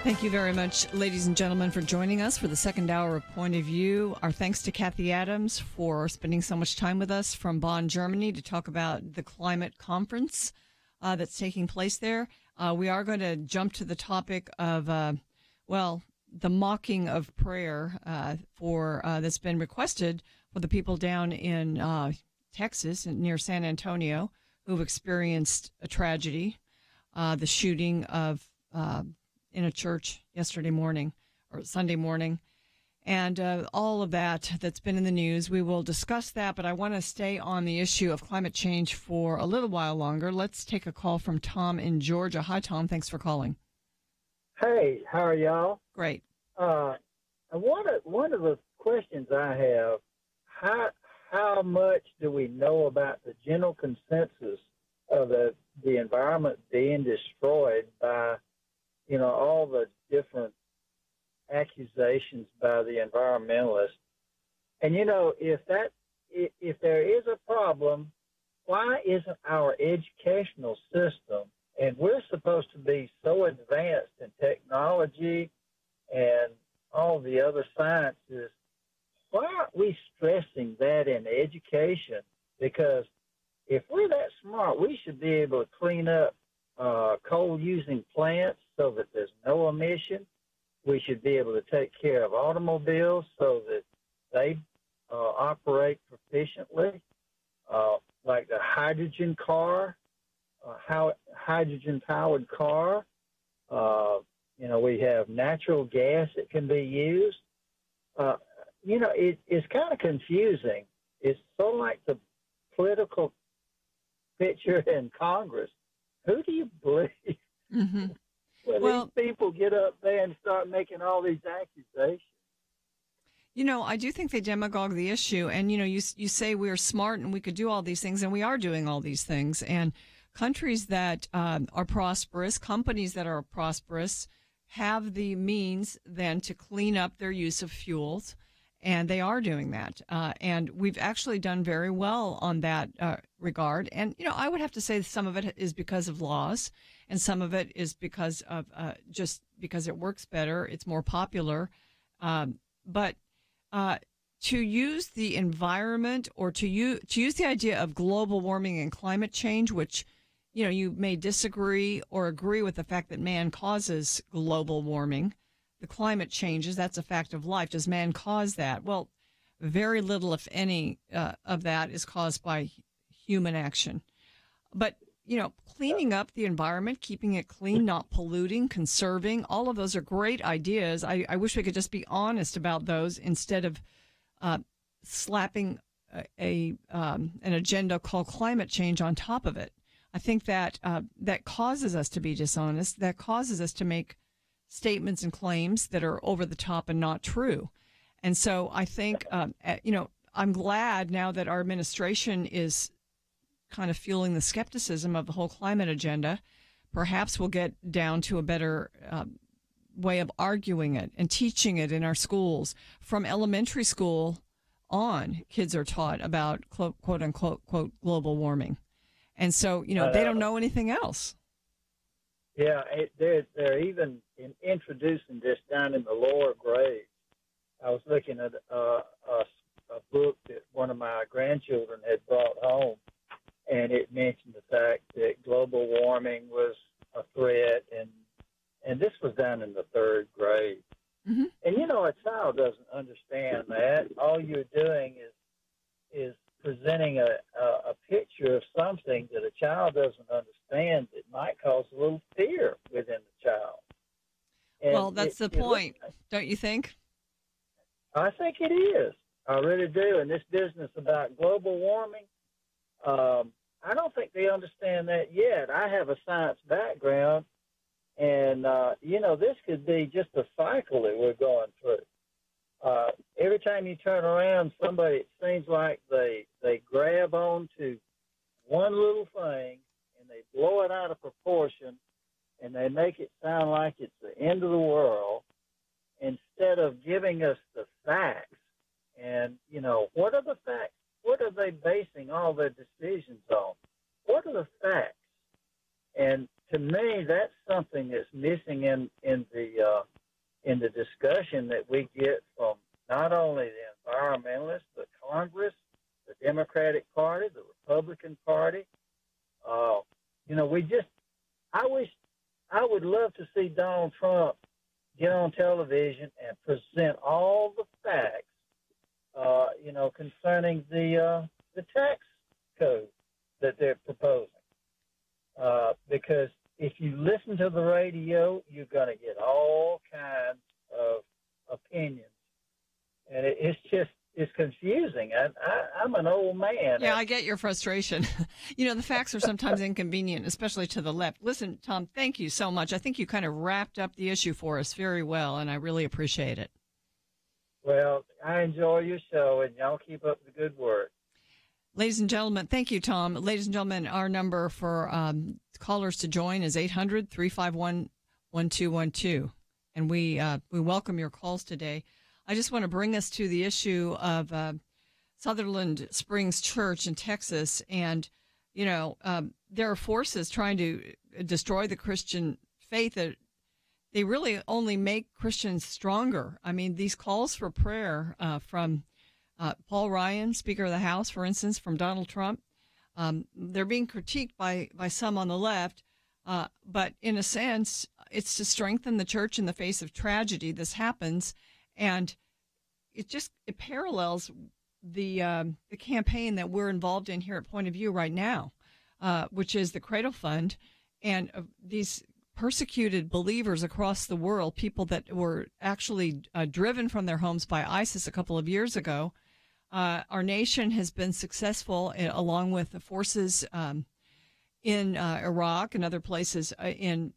Thank you very much, ladies and gentlemen, for joining us for the second hour of Point of View. Our thanks to Cathie Adams for spending so much time with us from Bonn, Germany, to talk about the climate conference that's taking place there. We are going to jump to the topic of, the mocking of prayer that's been requested for the people down in Texas, near San Antonio, who've experienced a tragedy, the shooting of in a church yesterday morning or Sunday morning, and all of that's been in the news. We will discuss that, but I want to stay on the issue of climate change for a little while longer. Let's take a call from Tom in Georgia. Hi, Tom. Thanks for calling. Hey, how are y'all? Great. One of the questions I have, how much do we know about the general consensus of the environment being destroyed by, all the different accusations by the environmentalists? And, if there is a problem, why isn't our educational system, and we're supposed to be so advanced in technology and all the other sciences, why aren't we stressing that in education? Because if we're that smart, we should be able to clean up coal-using plants so that there's no emission. We should be able to take care of automobiles so that they operate proficiently, like the hydrogen car, hydrogen-powered car. We have natural gas that can be used. It's kind of confusing. It's sort of like the political picture in Congress. Who do you believe? Mm-hmm. Well, these people get up there and start making all these accusations. I do think they demagogue the issue. And, you say we're smart and we could do all these things, and we are doing all these things. And countries that are prosperous, companies that are prosperous, have the means then to clean up their use of fuels, and they are doing that. And we've actually done very well on that regard. And, I would have to say some of it is because of laws, and some of it is because of just because it works better, it's more popular. But to use the environment, or to use the idea of global warming and climate change, which you may disagree or agree with the fact that man causes global warming. The climate changes, that's a fact of life. Does man cause that? Well, very little, if any, of that is caused by human action. But, cleaning up the environment, keeping it clean, not polluting, conserving, all of those are great ideas. I wish we could just be honest about those instead of slapping an agenda called climate change on top of it. I think that that causes us to be dishonest. That causes us to make statements and claims that are over the top and not true. And so I think, I'm glad now that our administration is kind of fueling the skepticism of the whole climate agenda. Perhaps we'll get down to a better way of arguing it and teaching it in our schools. From elementary school on, kids are taught about quote unquote global warming. And so, they don't know anything else. Yeah, they're even introducing this down in the lower grades. I was looking at a book that one of my grandchildren had brought home, and it mentioned the fact that global warming was a threat, and this was done in the third grade. Mm-hmm. And, you know, a child doesn't understand that. All you're doing is presenting a picture of something that a child doesn't understand that might cause a little fear within the child. And well, that's the point, don't you think? I think it is. I really do. And this business about global warming, I don't think they understand that yet. I have a science background, and, you know, this could be just a cycle that we're going through. Every time you turn around, somebody, it seems like they grab onto one little thing and they blow it out of proportion, and they make it sound like it's the end of the world instead of giving us the facts. And, you know, what are the facts? What are they basing all their decisions on? What are the facts? And to me, that's something that's missing in the discussion that we get from not only the environmentalists, the Congress, the Democratic Party, the Republican Party. You know, I would love to see Donald Trump get on television and present all the facts, you know, concerning the tax code that they're proposing. Because if you listen to the radio, you're going to get all kinds of opinions. And it's confusing. I'm an old man. Yeah, I get your frustration. You know, the facts are sometimes inconvenient, especially to the left. Listen, Tom, thank you so much. I think you kind of wrapped up the issue for us very well, and I really appreciate it. Well, I enjoy your show, and y'all keep up the good work. Ladies and gentlemen, thank you, Tom. Ladies and gentlemen, our number for callers to join is 800-351-1212, and we welcome your calls today. I just want to bring us to the issue of Sutherland Springs Church in Texas, and you know there are forces trying to destroy the Christian faith that they really only make Christians stronger. I mean, these calls for prayer from Paul Ryan, Speaker of the House, for instance, from Donald Trump, they're being critiqued by some on the left, but in a sense, it's to strengthen the church in the face of tragedy. This happens, and it parallels the campaign that we're involved in here at Point of View right now, which is the Cradle Fund, and these persecuted believers across the world, people that were actually driven from their homes by ISIS a couple of years ago. Our nation has been successful, along with the forces in Iraq and other places, in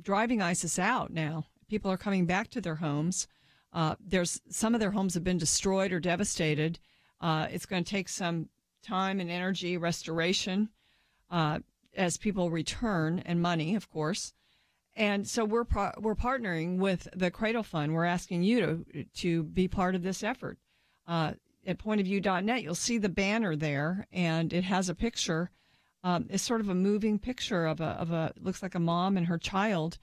driving ISIS out now. People are coming back to their homes. Some of their homes have been destroyed or devastated. It's going to take some time and energy, restoration, as people return, and money, of course. And so we're partnering with the Cradle Fund. We're asking you to be part of this effort. At pointofview.net, you'll see the banner there, and it has a picture. It's sort of a moving picture of a looks like a mom and her child.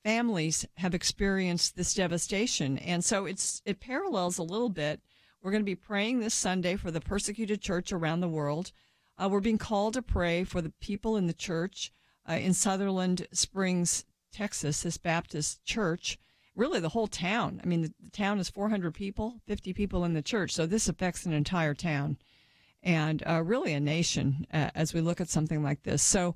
Families have experienced this devastation, and so it parallels a little bit. We're going to be praying this Sunday for the persecuted church around the world. We're being called to pray for the people in the church in Sutherland Springs, Texas, this Baptist church. Really, the whole town. I mean, the town is 400 people, 50 people in the church, so this affects an entire town and really a nation as we look at something like this. So,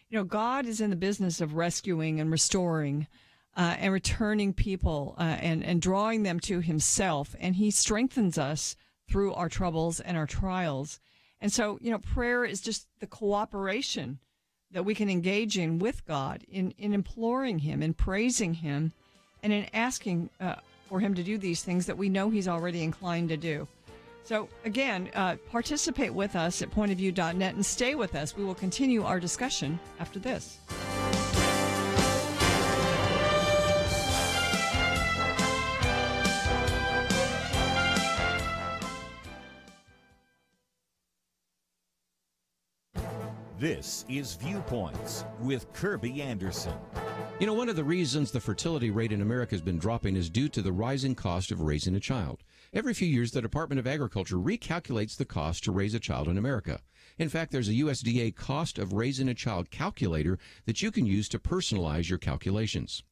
you know, God is in the business of rescuing and restoring and returning people and drawing them to himself, and he strengthens us through our troubles and our trials. And so, you know, prayer is just the cooperation that we can engage in with God, in imploring him, in praising him, and in asking for him to do these things that we know he's already inclined to do. So, again, participate with us at pointofview.net and stay with us. We will continue our discussion after this. This is Viewpoints with Kirby Anderson. You know, one of the reasons the fertility rate in America has been dropping is due to the rising cost of raising a child. Every few years, the Department of Agriculture recalculates the cost to raise a child in America. In fact, there's a USDA cost of raising a child calculator that you can use to personalize your calculations.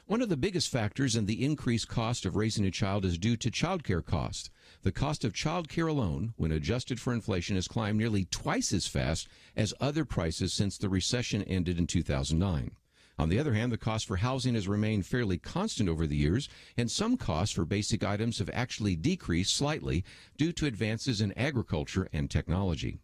One of the biggest factors in the increased cost of raising a child is due to child care costs. The cost of child care alone, when adjusted for inflation, has climbed nearly twice as fast as other prices since the recession ended in 2009. On the other hand, the cost for housing has remained fairly constant over the years, and some costs for basic items have actually decreased slightly due to advances in agriculture and technology.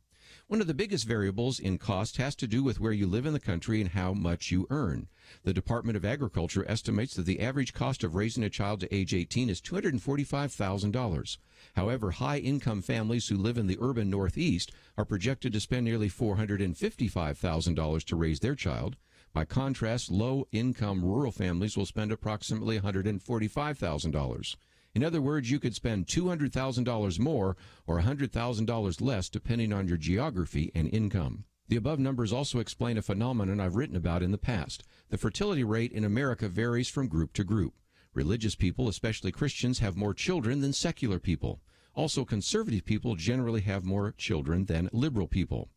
One of the biggest variables in cost has to do with where you live in the country and how much you earn. The Department of Agriculture estimates that the average cost of raising a child to age 18 is $245,000. However, high-income families who live in the urban Northeast are projected to spend nearly $455,000 to raise their child. By contrast, low-income rural families will spend approximately $145,000. In other words, you could spend $200,000 more or $100,000 less depending on your geography and income. The above numbers also explain a phenomenon I've written about in the past. The fertility rate in America varies from group to group. Religious people, especially Christians, have more children than secular people. Also, conservative people generally have more children than liberal people.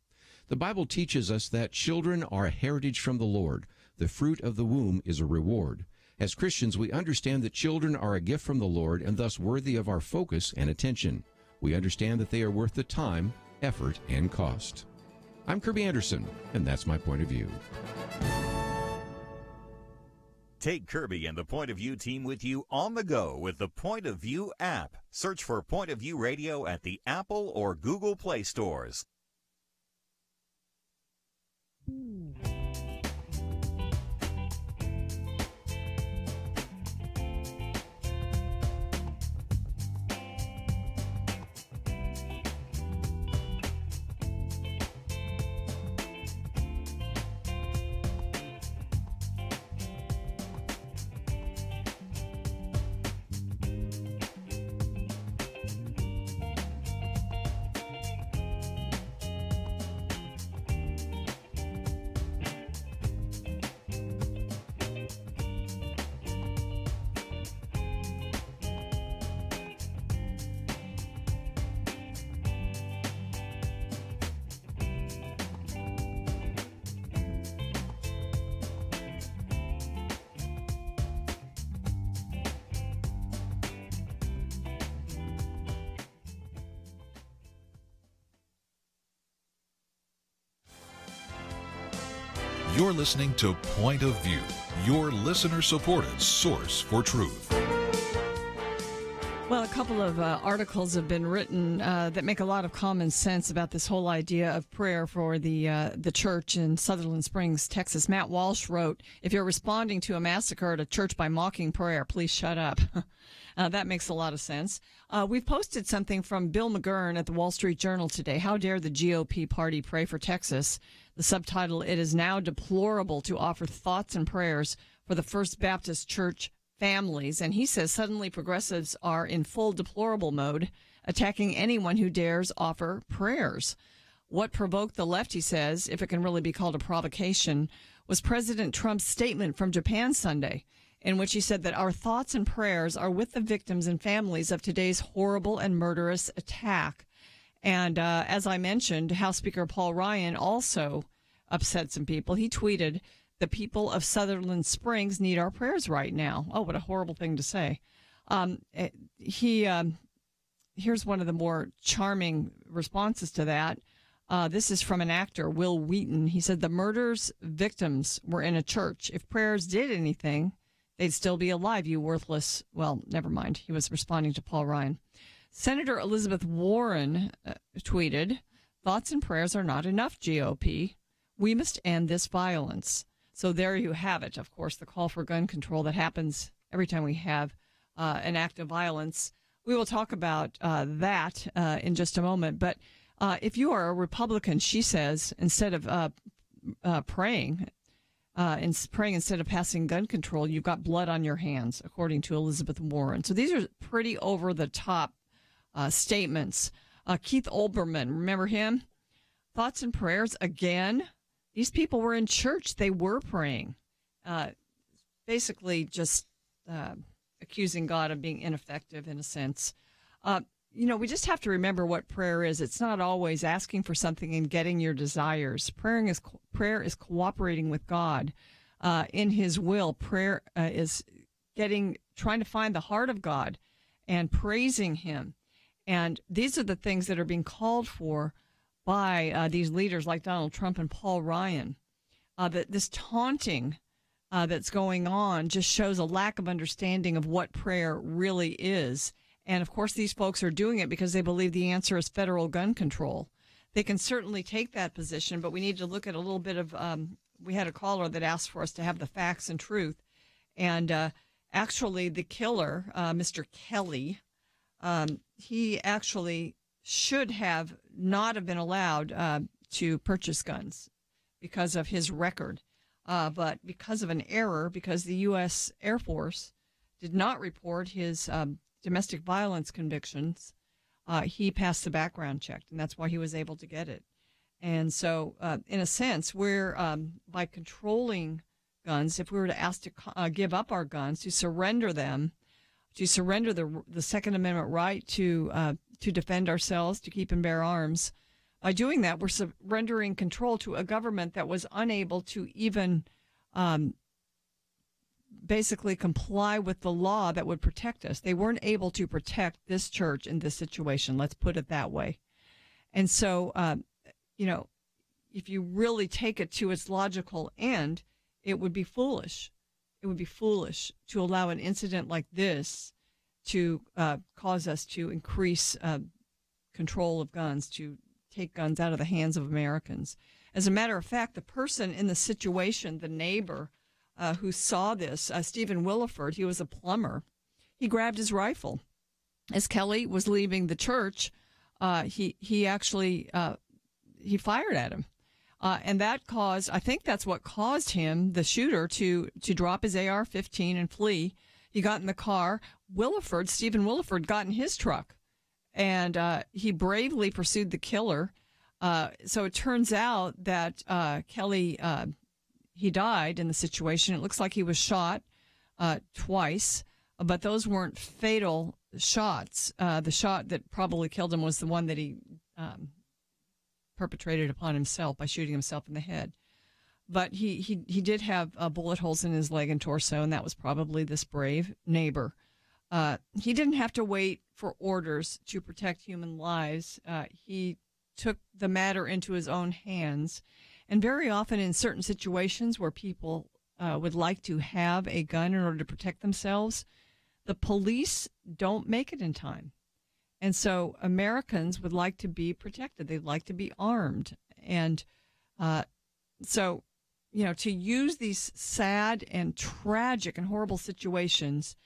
The Bible teaches us that children are a heritage from the Lord. The fruit of the womb is a reward. As Christians, we understand that children are a gift from the Lord and thus worthy of our focus and attention. We understand that they are worth the time, effort, and cost. I'm Kirby Anderson, and that's my point of view. Take Kirby and the Point of View team with you on the go with the Point of View app. Search for Point of View Radio at the Apple or Google Play stores. You're listening to Point of View, your listener-supported source for truth. Well, a couple of articles have been written that make a lot of common sense about this whole idea of prayer for the church in Sutherland Springs, Texas. Matt Walsh wrote, "If you're responding to a massacre at a church by mocking prayer, please shut up." That makes a lot of sense. We've posted something from Bill McGurn at the Wall Street Journal today. How dare the GOP party pray for Texas? The subtitle, "It is now deplorable to offer thoughts and prayers for the First Baptist Church families." And he says suddenly progressives are in full deplorable mode, attacking anyone who dares offer prayers. What provoked the left, he says, if it can really be called a provocation, was President Trump's statement from Japan Sunday, in which he said that our thoughts and prayers are with the victims and families of today's horrible and murderous attack. And as I mentioned, House Speaker Paul Ryan also upset some people. He tweeted, "The people of Sutherland Springs need our prayers right now." Oh, what a horrible thing to say. Here's one of the more charming responses to that. This is from an actor, Will Wheaton. He said, "The murder's victims were in a church. If prayers did anything, they'd still be alive, you worthless..." Well, never mind. He was responding to Paul Ryan. Senator Elizabeth Warren tweeted, "Thoughts and prayers are not enough, GOP. We must end this violence." So there you have it. Of course, the call for gun control that happens every time we have an act of violence. We will talk about that in just a moment. But if you are a Republican, she says, instead of praying instead of passing gun control, you've got blood on your hands, according to Elizabeth Warren. So these are pretty over-the-top statements. Keith Olbermann, remember him? Thoughts and prayers again? these people were in church. They were praying, basically just accusing God of being ineffective in a sense. We just have to remember what prayer is. It's not always asking for something and getting your desires. Prayer is cooperating with God in His will. Prayer is trying to find the heart of God and praising Him. And these are the things that are being called for by these leaders like Donald Trump and Paul Ryan. This taunting that's going on just shows a lack of understanding of what prayer really is. And, of course, these folks are doing it because they believe the answer is federal gun control. They can certainly take that position, but we need to look at a little bit of we had a caller that asked for us to have the facts and truth. And actually, the killer, Mr. Kelly, he actually should have not have been allowed to purchase guns because of his record. But because of an error, because the U.S. Air Force did not report his domestic violence convictions, he passed the background check, and that's why he was able to get it. And so, in a sense, we're by controlling guns, if we were to ask to give up our guns, to surrender them, to surrender the Second Amendment right to defend ourselves, to keep and bear arms, by doing that, we're surrendering control to a government that was unable to even basically comply with the law that would protect us. They weren't able to protect this church in this situation. Let's put it that way. And so, if you really take it to its logical end, it would be foolish. It would be foolish to allow an incident like this to cause us to increase control of guns, to take guns out of the hands of Americans. As a matter of fact, the person in the situation, the neighbor who saw this, Stephen Williford, he was a plumber. He grabbed his rifle. As Kelly was leaving the church, he actually he fired at him. And that caused, I think that's what caused him, the shooter, to drop his AR-15 and flee. He got in the car. Stephen Williford, got in his truck, and he bravely pursued the killer. So it turns out that Kelly, he died in the situation. It looks like he was shot twice, but those weren't fatal shots. The shot that probably killed him was the one that he perpetrated upon himself by shooting himself in the head. But he did have bullet holes in his leg and torso, and that was probably this brave neighbor. He didn't have to wait for orders to protect human lives. He took the matter into his own hands. And very often in certain situations where people would like to have a gun in order to protect themselves, the police don't make it in time. And so Americans would like to be protected. They'd like to be armed. And so, to use these sad and tragic and horrible situations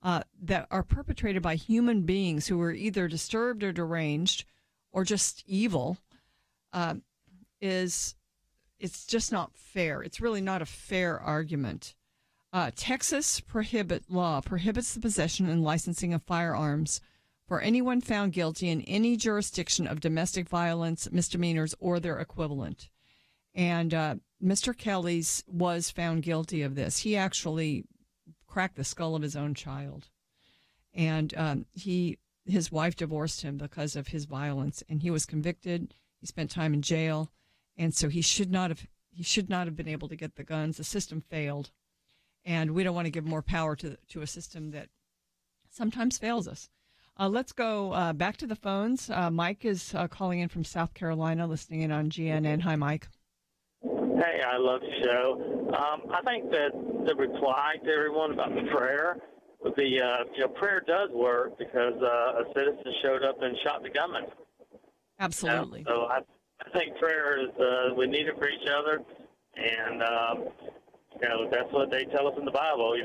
that are perpetrated by human beings who are either disturbed or deranged or just evil it's just not fair. It's really not a fair argument. Texas law prohibits the possession and licensing of firearms for anyone found guilty in any jurisdiction of domestic violence, misdemeanors, or their equivalent. And Mr. Kelly's was found guilty of this. He actually cracked the skull of his own child. And his wife divorced him because of his violence, and he was convicted. He spent time in jail, and so he should not have been able to get the guns. The system failed, and we don't want to give more power to a system that sometimes fails us. Let's go back to the phones. Mike is calling in from South Carolina, listening in on GNN. Hi, Mike. Hey, I love the show. I think that the reply to everyone about the prayer would be, prayer does work because a citizen showed up and shot the gunman. Absolutely. So I think prayer is, we need it for each other, and, that's what they tell us in the Bible. You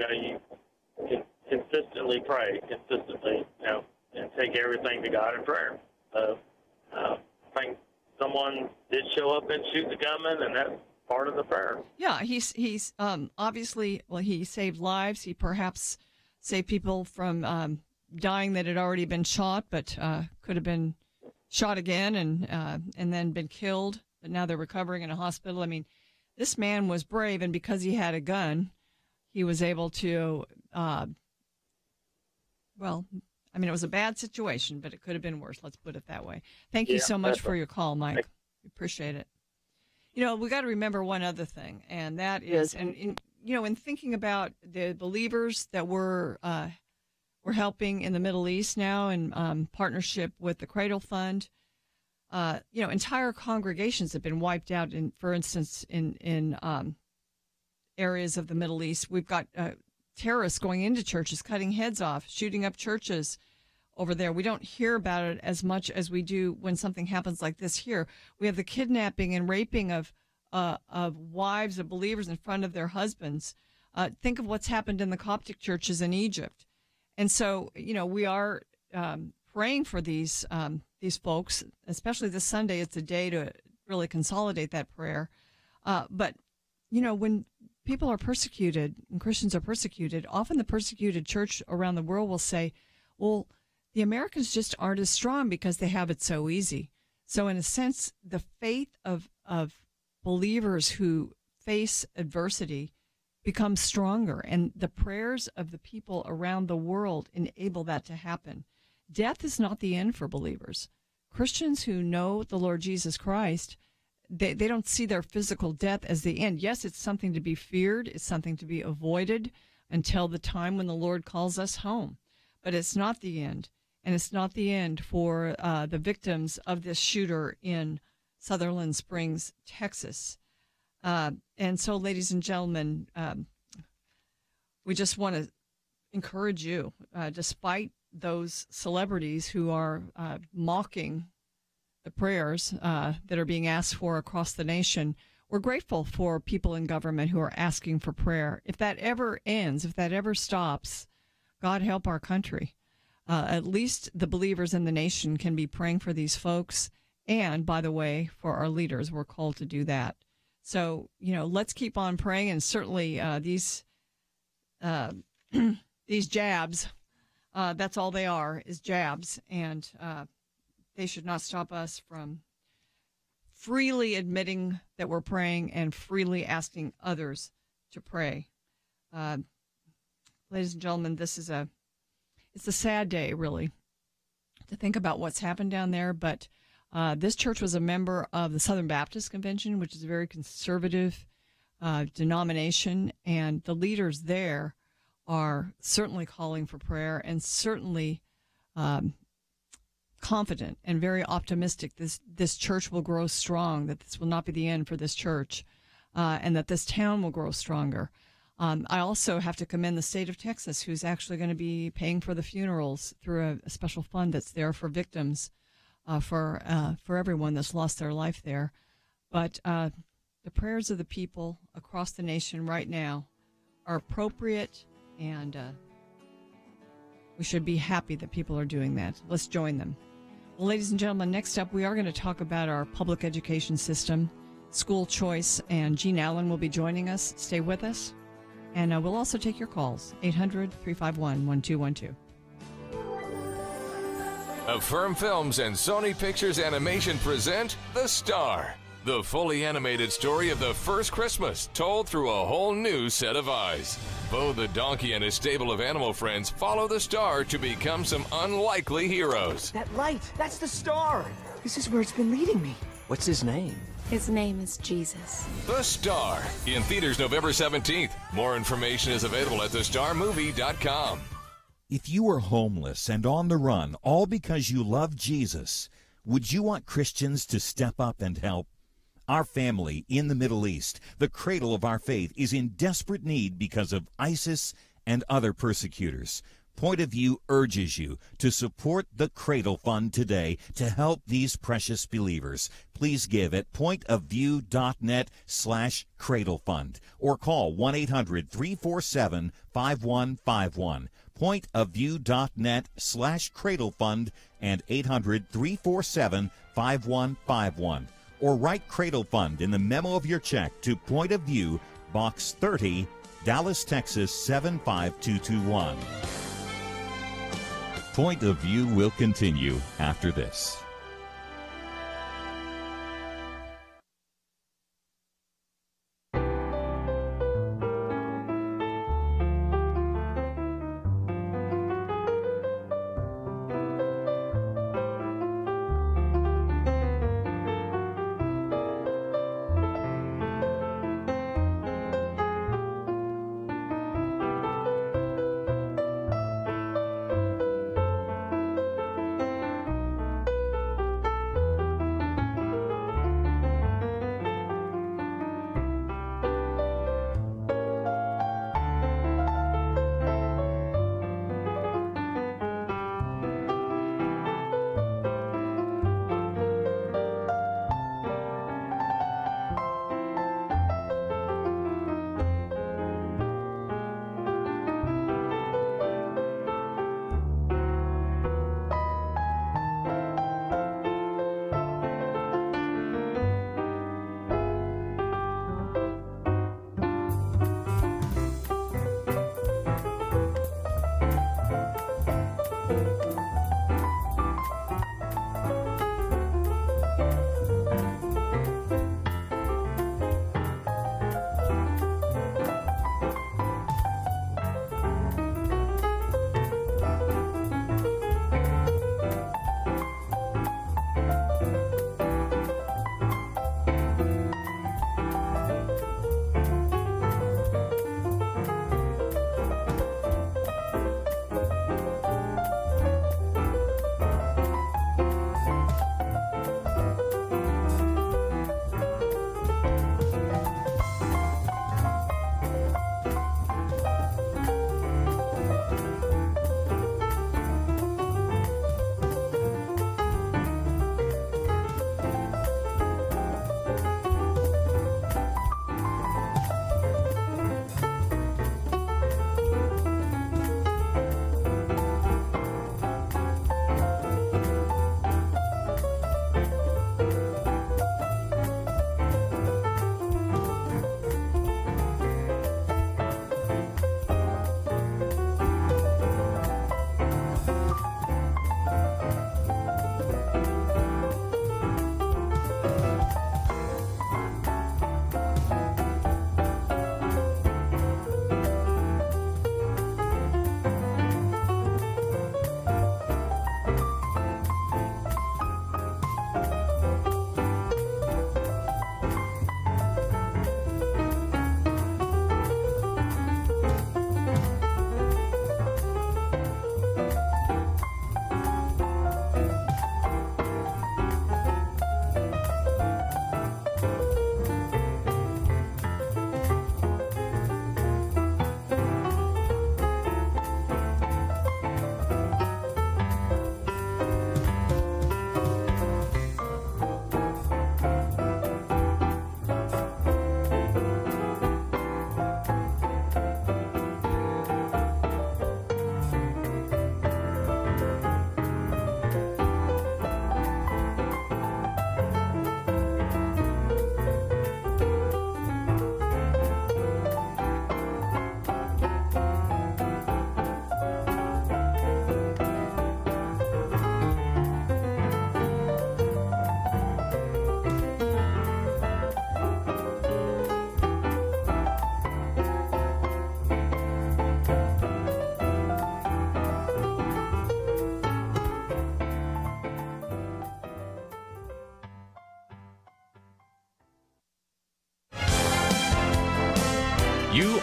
can consistently pray, and take everything to God in prayer. So I think someone did show up and shoot the gunman, and that's part of the prayer. Yeah, he's obviously, he saved lives. He perhaps saved people from dying that had already been shot, but could have been shot again and then been killed. But now they're recovering in a hospital. I mean, this man was brave, and because he had a gun, he was able to, it was a bad situation, but it could have been worse. Let's put it that way. Thank you so much for your call, Mike. We appreciate it. We got to remember one other thing, and that is, in thinking about the believers that we're helping in the Middle East now in partnership with the Cradle Fund, entire congregations have been wiped out. For instance, in areas of the Middle East, we've got terrorists going into churches, cutting heads off, shooting up churches over there. We don't hear about it as much as we do when something happens like this here. We have the kidnapping and raping of wives of believers in front of their husbands. Think of what's happened in the Coptic churches in Egypt. And so, we are praying for these folks, especially this Sunday. It's a day to really consolidate that prayer. But, when people are persecuted and Christians are persecuted, often the persecuted church around the world will say, well, the Americans just aren't as strong because they have it so easy. So in a sense, the faith of believers who face adversity becomes stronger, and the prayers of the people around the world enable that to happen. Death is not the end for believers. Christians who know the Lord Jesus Christ, they don't see their physical death as the end. Yes, it's something to be feared. It's something to be avoided until the time when the Lord calls us home. But it's not the end. And it's not the end for the victims of this shooter in Sutherland Springs, Texas. And so, ladies and gentlemen, we just want to encourage you, despite those celebrities who are mocking the prayers that are being asked for across the nation, we're grateful for people in government who are asking for prayer. If that ever ends, if that ever stops, God help our country. At least the believers in the nation can be praying for these folks. And, by the way, for our leaders, we're called to do that. So, let's keep on praying. And certainly these jabs, that's all they are, is jabs. And they should not stop us from freely admitting that we're praying and freely asking others to pray. Ladies and gentlemen, it's a sad day, really, to think about what's happened down there. But this church was a member of the Southern Baptist Convention, which is a very conservative denomination. And the leaders there are certainly calling for prayer and certainly confident and very optimistic this church will grow strong, that this will not be the end for this church, and that this town will grow stronger. I also have to commend the state of Texas, who's actually going to be paying for the funerals through a special fund that's there for victims, for everyone that's lost their life there. But the prayers of the people across the nation right now are appropriate, and we should be happy that people are doing that. Let's join them. Well, ladies and gentlemen, next up, we are going to talk about our public education system, school choice, and Jeanne Allen will be joining us. Stay with us. And we'll also take your calls, 800-351-1212. Affirm Films and Sony Pictures Animation present The Star, the fully animated story of the first Christmas told through a whole new set of eyes. Bo the donkey and his stable of animal friends follow the star to become some unlikely heroes. That light, that's the star. This is where it's been leading me. What's his name? His name is Jesus. The Star, in theaters November 17th. More information is available at thestarmovie.com. If you are homeless and on the run, all because you love Jesus, would you want Christians to step up and help? Our family in the Middle East, the cradle of our faith, is in desperate need because of ISIS and other persecutors. Point of View urges you to support the Cradle Fund today to help these precious believers. Please give at pointofview.net/Cradle Fund or call 1-800-347-5151. Pointofview.net/Cradle Fund and 800-347-5151. Or write Cradle Fund in the memo of your check to Point of View, Box 30, Dallas, Texas 75221. Point of View will continue after this.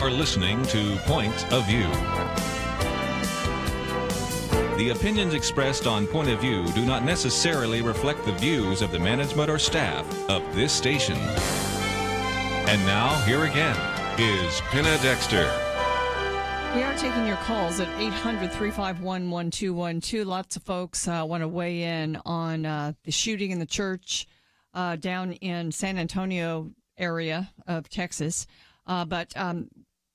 are listening to Point of View. The opinions expressed on Point of View do not necessarily reflect the views of the management or staff of this station. And now, here again is Pinna Dexter. We are taking your calls at 800-351-1212. Lots of folks want to weigh in on the shooting in the church down in San Antonio area of Texas. But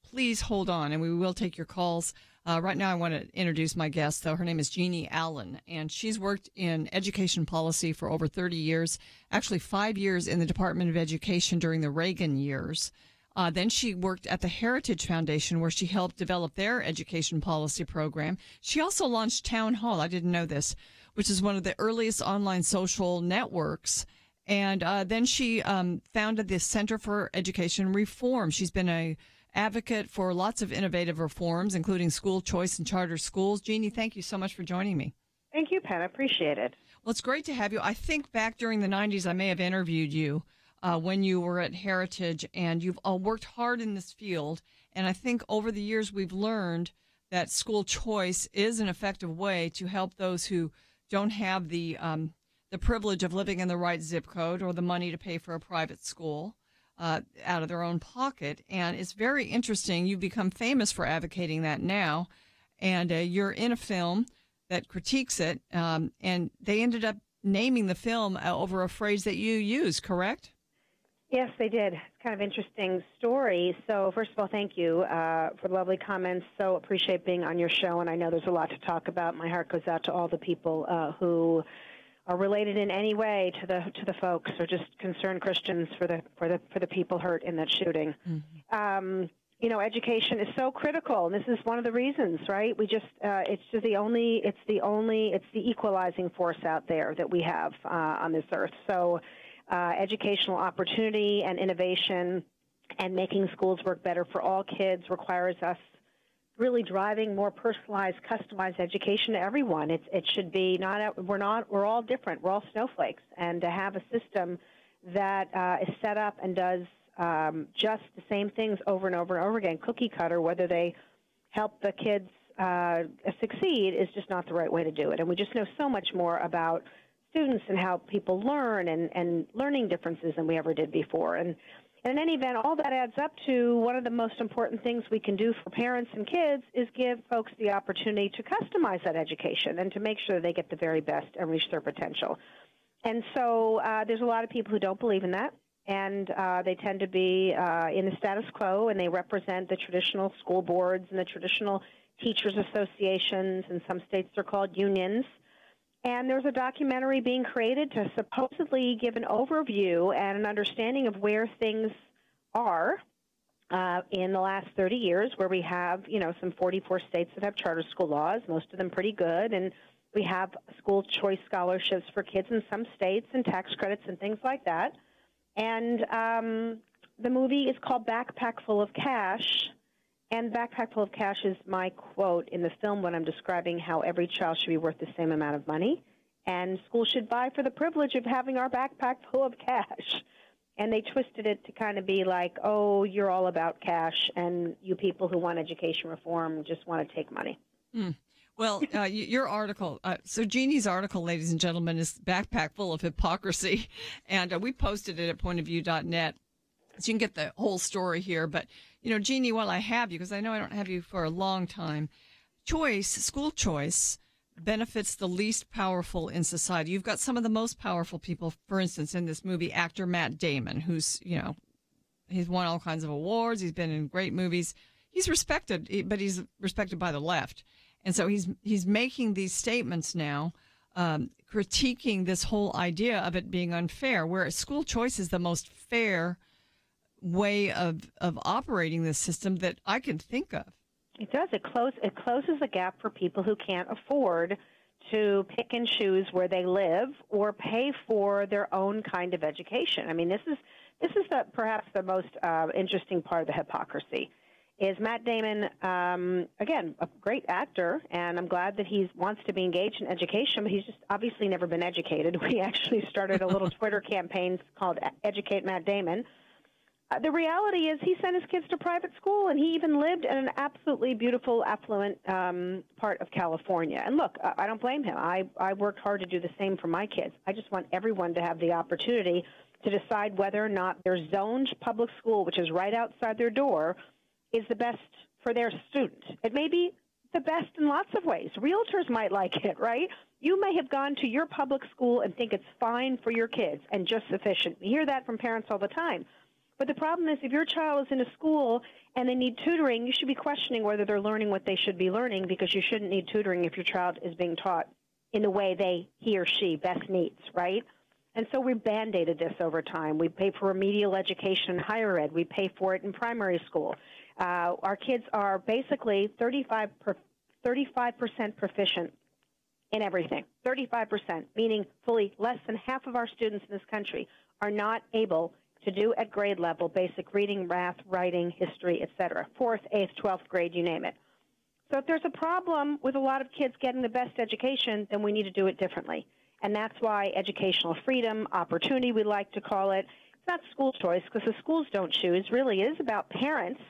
please hold on, and we will take your calls. Right now I want to introduce my guest, though. Her name is Jeanne Allen, and she's worked in education policy for over 30 years, actually 5 years in the Department of Education during the Reagan years. Then she worked at the Heritage Foundation, where she helped develop their education policy program. She also launched Town Hall, I didn't know this, which is one of the earliest online social networks. And then she founded the Center for Education Reform. She's been an advocate for lots of innovative reforms, including school choice and charter schools. Jeanne, thank you so much for joining me. Thank you, Penn. I appreciate it. Well, it's great to have you. I think back during the 90s, I may have interviewed you when you were at Heritage, and you've worked hard in this field. And I think over the years, we've learned that school choice is an effective way to help those who don't have the privilege of living in the right zip code or the money to pay for a private school out of their own pocket. And it's very interesting. You've become famous for advocating that now, and you're in a film that critiques it, and they ended up naming the film over a phrase that you use, correct? Yes, they did. It's kind of an interesting story. So first of all, thank you for the lovely comments. So appreciate being on your show, and I know there's a lot to talk about. My heart goes out to all the people who are related in any way to the folks, or just concerned Christians for the people hurt in that shooting. Mm-hmm. You know, education is so critical, and this is one of the reasons, right? We just it's the equalizing force out there that we have on this earth. So educational opportunity and innovation and making schools work better for all kids requires us really driving more personalized, customized education to everyone. It should be we're all different. We're all snowflakes, and to have a system that is set up and does just the same things over and over and over again, cookie cutter, whether they help the kids succeed, is just not the right way to do it. And we just know so much more about students and how people learn and learning differences than we ever did before. And in any event, all that adds up to one of the most important things we can do for parents and kids is give folks the opportunity to customize that education and to make sure they get the very best and reach their potential. And so there's a lot of people who don't believe in that, and they tend to be in the status quo, and they represent the traditional school boards and the traditional teachers associations. In some states they're called unions. And there's a documentary being created to supposedly give an overview and an understanding of where things are in the last 30 years, where we have, some 44 states that have charter school laws, most of them pretty good, and we have school choice scholarships for kids in some states and tax credits and things like that. And the movie is called Backpack Full of Cash. And Backpack Full of Cash is my quote in the film when I'm describing how every child should be worth the same amount of money, and schools should vie for the privilege of having our backpack full of cash. And they twisted it to kind of be like, oh, you're all about cash, and you people who want education reform just want to take money. Mm. Well, your article, so Jeannie's article, ladies and gentlemen, is Backpack Full of Hypocrisy, and we posted it at pointofview.net. So you can get the whole story here. But, Jeanne, while I have you, because I know I don't have you for a long time, school choice benefits the least powerful in society. You've got some of the most powerful people, for instance, in this movie, actor Matt Damon, who's, he's won all kinds of awards. He's been in great movies. He's respected, but he's respected by the left. And so he's making these statements now, critiquing this whole idea of it being unfair, where school choice is the most fair way of operating this system that I can think of. It does. It closes a gap for people who can't afford to pick and choose where they live or pay for their own kind of education. I mean, this is perhaps the most interesting part of the hypocrisy. Is Matt Damon, again, a great actor, and I'm glad that he wants to be engaged in education, but he's just obviously never been educated. We actually started a little Twitter campaign called Educate Matt Damon. The reality is he sent his kids to private school, and he even lived in an absolutely beautiful, affluent part of California. And look, I don't blame him. I worked hard to do the same for my kids. I just want everyone to have the opportunity to decide whether or not their zoned public school, which is right outside their door, is the best for their student. It may be the best in lots of ways. Realtors might like it, right? You may have gone to your public school and think it's fine for your kids and just sufficient. We hear that from parents all the time. But the problem is if your child is in a school and they need tutoring, you should be questioning whether they're learning what they should be learning, because you shouldn't need tutoring if your child is being taught in the way he or she best needs, right? And so we've Band-Aided this over time. We pay for remedial education in higher ed. We pay for it in primary school. Our kids are basically 35% proficient in everything, 35%, meaning fully less than half of our students in this country are not able to do at grade level basic reading, math, writing, history, etc. 4th, 8th, 12th grade, you name it. So if there's a problem with a lot of kids getting the best education, then we need to do it differently. And that's why educational freedom, opportunity we like to call it, it's not school choice because the schools don't choose. Really, it is about parents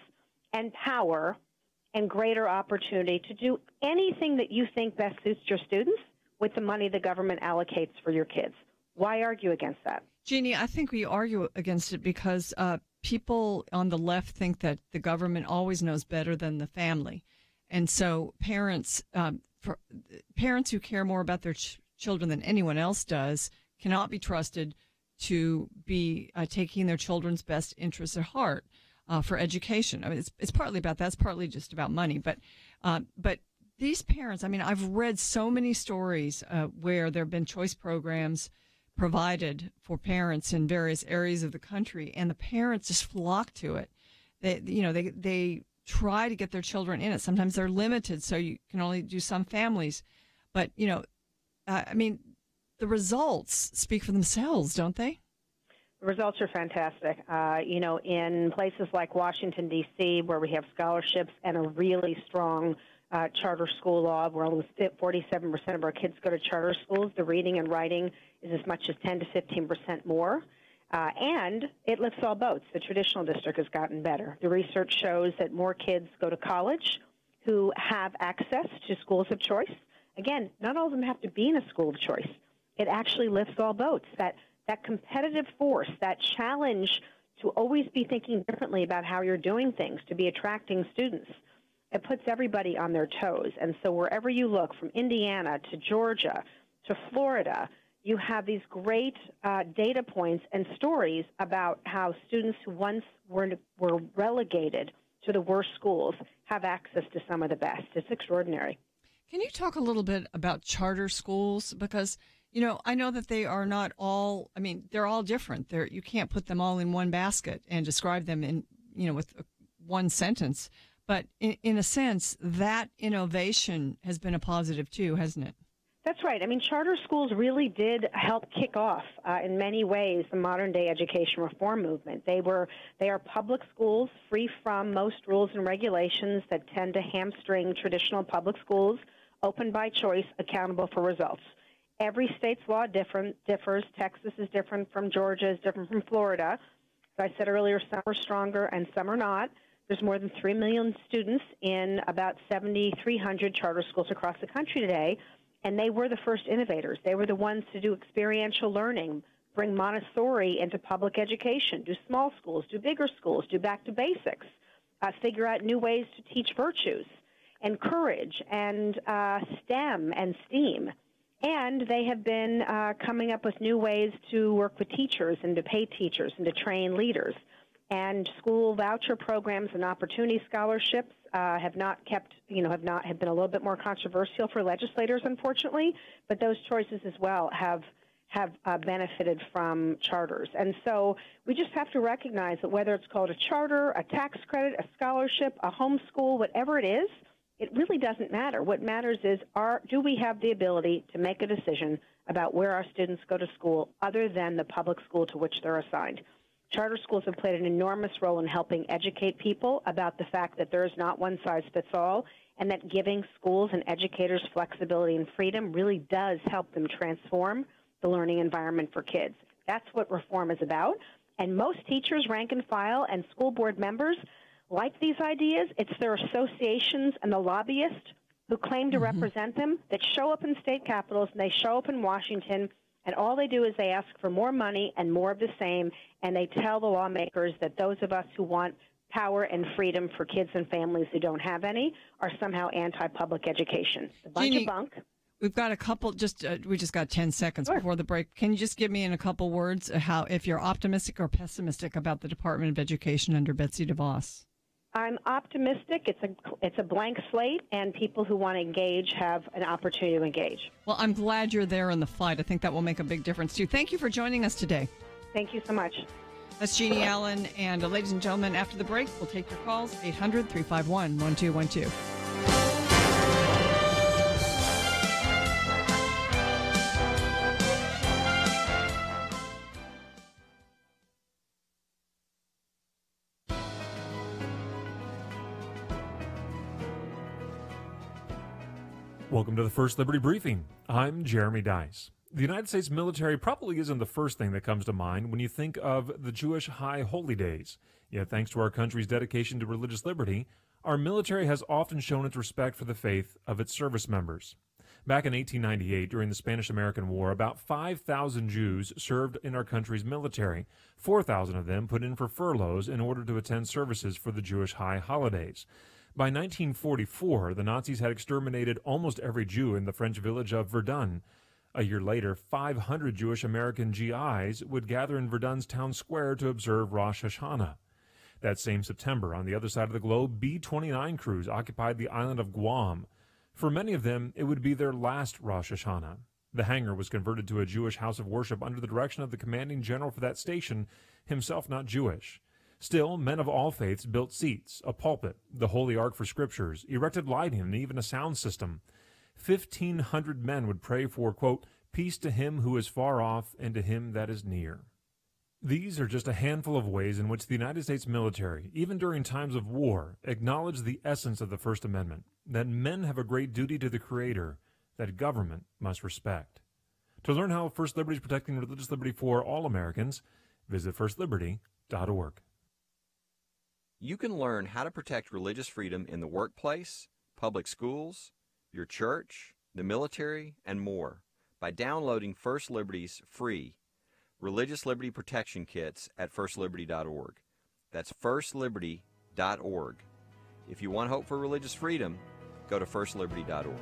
and power and greater opportunity to do anything that you think best suits your students with the money the government allocates for your kids. Why argue against that? Jeannie, I think we argue against it because people on the left think that the government always knows better than the family. And so parents who care more about their children than anyone else does cannot be trusted to be taking their children's best interests at heart for education. I mean, it's partly about that. It's partly just about money. But these parents, I mean, I've read so many stories where there have been choice programs provided for parents in various areas of the country, and the parents just flock to it. They try to get their children in it. Sometimes they're limited, so you can only do some families. But, I mean, the results speak for themselves, don't they? The results are fantastic. In places like Washington, D.C., where we have scholarships and a really strong charter school law, where almost 47% of our kids go to charter schools, the reading and writing is as much as 10 to 15% more. And it lifts all boats. The traditional district has gotten better. The research shows that more kids go to college who have access to schools of choice. Again, not all of them have to be in a school of choice. It actually lifts all boats. That competitive force, that challenge to always be thinking differently about how you're doing things, to be attracting students, it puts everybody on their toes. And so wherever you look, from Indiana to Georgia to Florida, you have these great data points and stories about how students who once were relegated to the worst schools have access to some of the best. It's extraordinary. Can you talk a little bit about charter schools? Because, I know that they are not all, I mean, they're all different. You can't put them all in one basket and describe them in, with one sentence. But in a sense, that innovation has been a positive too, hasn't it? That's right. I mean, charter schools really did help kick off, in many ways, the modern-day education reform movement. They are public schools free from most rules and regulations that tend to hamstring traditional public schools, open by choice, accountable for results. Every state's law differs. Texas is different from Georgia, is different from Florida. As I said earlier, some are stronger and some are not. There's more than 3 million students in about 7,300 charter schools across the country today, and they were the first innovators. They were the ones to do experiential learning, bring Montessori into public education, do small schools, do bigger schools, do back to basics, figure out new ways to teach virtues and courage and STEM and STEAM. And they have been coming up with new ways to work with teachers and to pay teachers and to train leaders. And school voucher programs and opportunity scholarships have been a little bit more controversial for legislators, unfortunately. But those choices as well have benefited from charters. And so we just have to recognize that whether it's called a charter, a tax credit, a scholarship, a homeschool, whatever it is, it really doesn't matter. What matters is, do we have the ability to make a decision about where our students go to school other than the public school to which they're assigned? Charter schools have played an enormous role in helping educate people about the fact that there is not one size fits all, and that giving schools and educators flexibility and freedom really does help them transform the learning environment for kids. That's what reform is about. And most teachers, rank and file, and school board members like these ideas. It's their associations and the lobbyists who claim to represent them that show up in state capitals, and they show up in Washington, and all they do is they ask for more money and more of the same, and they tell the lawmakers that those of us who want power and freedom for kids and families who don't have any are somehow anti-public education. It's a bunch of bunk. We've got a couple, we just got 10 seconds before the break. Can you just give me in a couple words how, if you're optimistic or pessimistic about the Department of Education under Betsy DeVos? I'm optimistic. It's a blank slate, and people who want to engage have an opportunity to engage. Well, I'm glad you're there in the fight. I think that will make a big difference, too. Thank you for joining us today. Thank you so much. That's Jeanne Allen. And ladies and gentlemen, after the break, we'll take your calls, 800-351-1212. Welcome to the First Liberty Briefing. I'm Jeremy Dice. The United States military probably isn't the first thing that comes to mind when you think of the Jewish High Holy Days. Yet thanks to our country's dedication to religious liberty, our military has often shown its respect for the faith of its service members. Back in 1898, during the Spanish-American War, about 5,000 Jews served in our country's military. 4,000 of them put in for furloughs in order to attend services for the Jewish high holidays. By 1944, the Nazis had exterminated almost every Jew in the French village of Verdun. A year later, 500 Jewish American GIs would gather in Verdun's town square to observe Rosh Hashanah. That same September, on the other side of the globe, B-29 crews occupied the island of Guam. For many of them, it would be their last Rosh Hashanah. The hangar was converted to a Jewish house of worship under the direction of the commanding general for that station, himself not Jewish. Still, men of all faiths built seats, a pulpit, the Holy Ark for Scriptures, erected lighting, and even a sound system. 1,500 men would pray for, quote, peace to him who is far off and to him that is near. These are just a handful of ways in which the United States military, even during times of war, acknowledged the essence of the First Amendment, that men have a great duty to the Creator, that government must respect. To learn how First Liberty is protecting religious liberty for all Americans, visit firstliberty.org. You can learn how to protect religious freedom in the workplace, public schools, your church, the military, and more by downloading First Liberty's free Religious Liberty Protection Kits at firstliberty.org. That's firstliberty.org. If you want hope for religious freedom, go to firstliberty.org.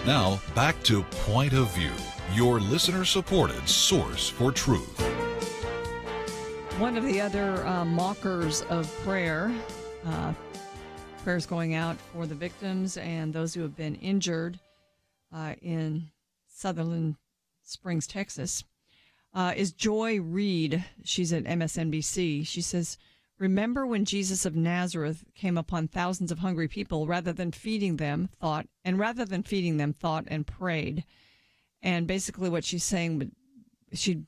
Now, back to Point of View, your listener-supported source for truth. One of the other mockers of prayer, prayers going out for the victims and those who have been injured in Sutherland Springs, Texas, is Joy Reid. She's at MSNBC. She says, remember when Jesus of Nazareth came upon thousands of hungry people, rather than feeding them, thought and prayed. And basically what she's saying, she'd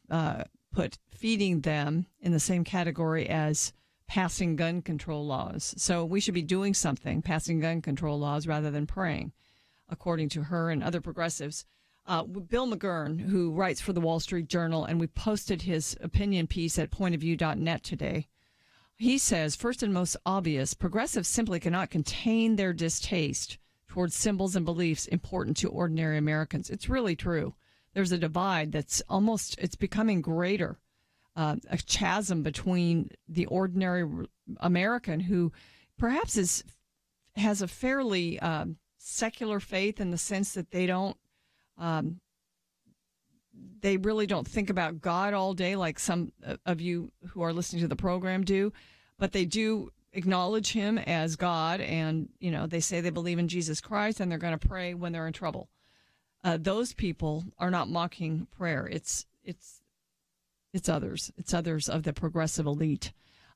put feeding them in the same category as passing gun control laws. So we should be doing something, passing gun control laws, rather than praying, according to her and other progressives. Bill McGurn, who writes for the Wall Street Journal, and we posted his opinion piece at pointofview.net today. He says, first and most obvious, progressives simply cannot contain their distaste towards symbols and beliefs important to ordinary Americans. It's really true. There's a divide that's it's becoming greater, a chasm between the ordinary American who perhaps has a fairly secular faith in the sense that they really don't think about God all day like some of you who are listening to the program do, but they do acknowledge him as God, and they say they believe in Jesus Christ and they're going to pray when they're in trouble. Those people are not mocking prayer. It's others. It's others of the progressive elite.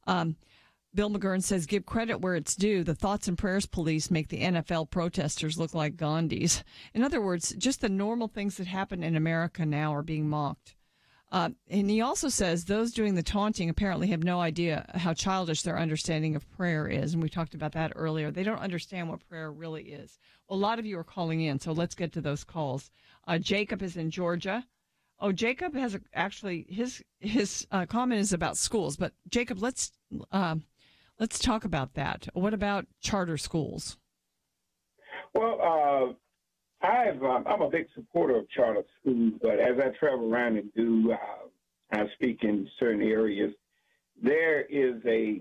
Bill McGurn says, give credit where it's due. The thoughts and prayers police make the NFL protesters look like Gandhis. In other words, just the normal things that happen in America now are being mocked. And he also says those doing the taunting apparently have no idea how childish their understanding of prayer is. And we talked about that earlier. They don't understand what prayer really is. Well, a lot of you are calling in, so let's get to those calls. Jacob is in Georgia. Oh, Jacob has his comment is about schools. But Jacob, let's talk about that. What about charter schools? Well, I'm a big supporter of charter schools, but as I travel around and I speak in certain areas, there is a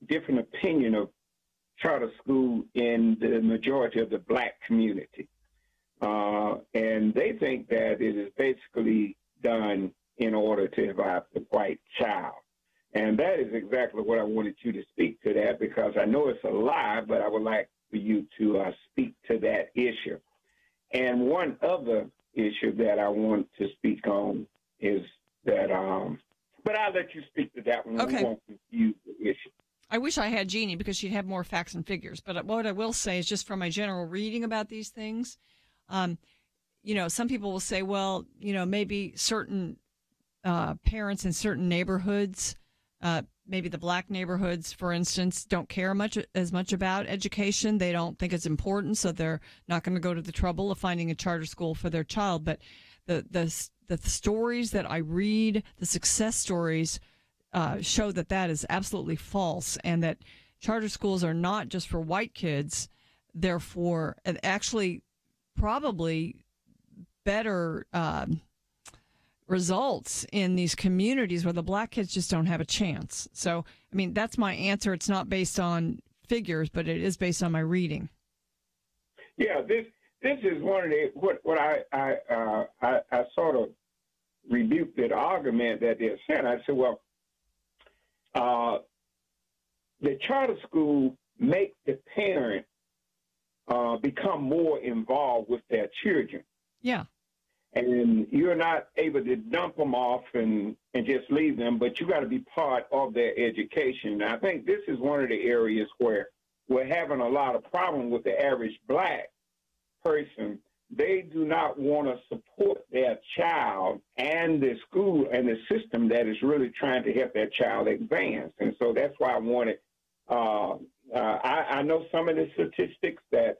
different opinion of charter school in the majority of the black community. And they think that it is basically done in order to revive the white child. And that is exactly what I wanted you to speak to that, because I know it's a lie, but I would like for you to speak to that issue. And one other issue that I want to speak on is that, but I'll let you speak to that one. Okay. We won't confuse the issue. I wish I had Jeannie because she'd have more facts and figures. But what I will say is just from my general reading about these things, some people will say, well, maybe certain parents in certain neighborhoods, maybe the black neighborhoods, for instance, don't care as much about education. They don't think it's important, so they're not going to go to the trouble of finding a charter school for their child. But the stories that I read, the success stories, show that is absolutely false, and that charter schools are not just for white kids. They're for actually probably better results in these communities where the black kids just don't have a chance. So, I mean, that's my answer. It's not based on figures, but it is based on my reading. Yeah, this is one of the what I sort of rebuked that argument that they're saying. I said, well, the charter school make the parent become more involved with their children. Yeah. And you're not able to dump them off and just leave them, but you got to be part of their education. And I think this is one of the areas where we're having a lot of problem with the average black person. They do not want to support their child and the school and the system that is really trying to help their child advance. And so that's why I wanted, I know some of the statistics that,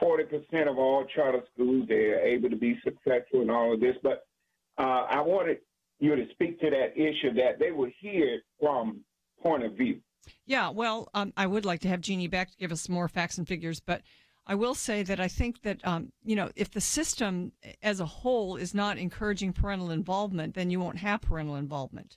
40% of all charter schools, they're able to be successful in all of this. But I wanted you to speak to that issue that they would hear from point of view. Yeah, well, I would like to have Jeannie back to give us more facts and figures, but I will say that I think that, if the system as a whole is not encouraging parental involvement, then you won't have parental involvement.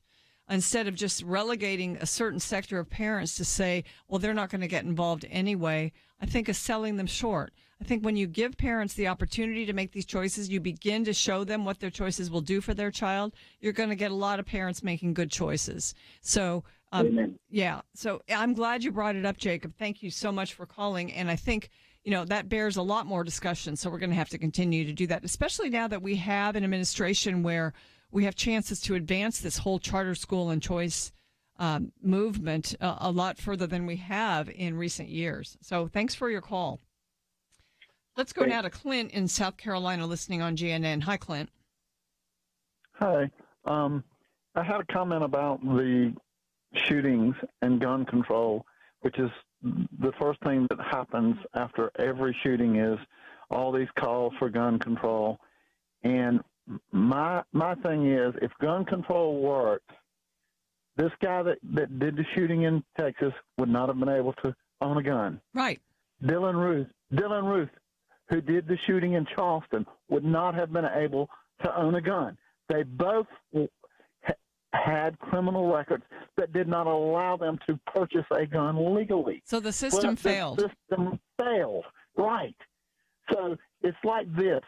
Instead of just relegating a certain sector of parents to say, well, they're not going to get involved anyway, I think is selling them short. I think when you give parents the opportunity to make these choices, you begin to show them what their choices will do for their child, you're going to get a lot of parents making good choices. So, yeah. So I'm glad you brought it up, Jacob. Thank you so much for calling. And I think, that bears a lot more discussion. So we're going to have to continue to do that, especially now that we have an administration where we have chances to advance this whole charter school and choice movement a lot further than we have in recent years. So thanks for your call. Let's go now to Clint in South Carolina listening on GNN. Hi, Clint. Hi. I had a comment about the shootings and gun control, which is the first thing that happens after every shooting is all these calls for gun control. And my thing is, if gun control works, this guy that did the shooting in Texas would not have been able to own a gun. Right. Dylan Ruth, who did the shooting in Charleston, would not have been able to own a gun. They both had criminal records that did not allow them to purchase a gun legally. So the system failed. The system failed, right. So it's like this.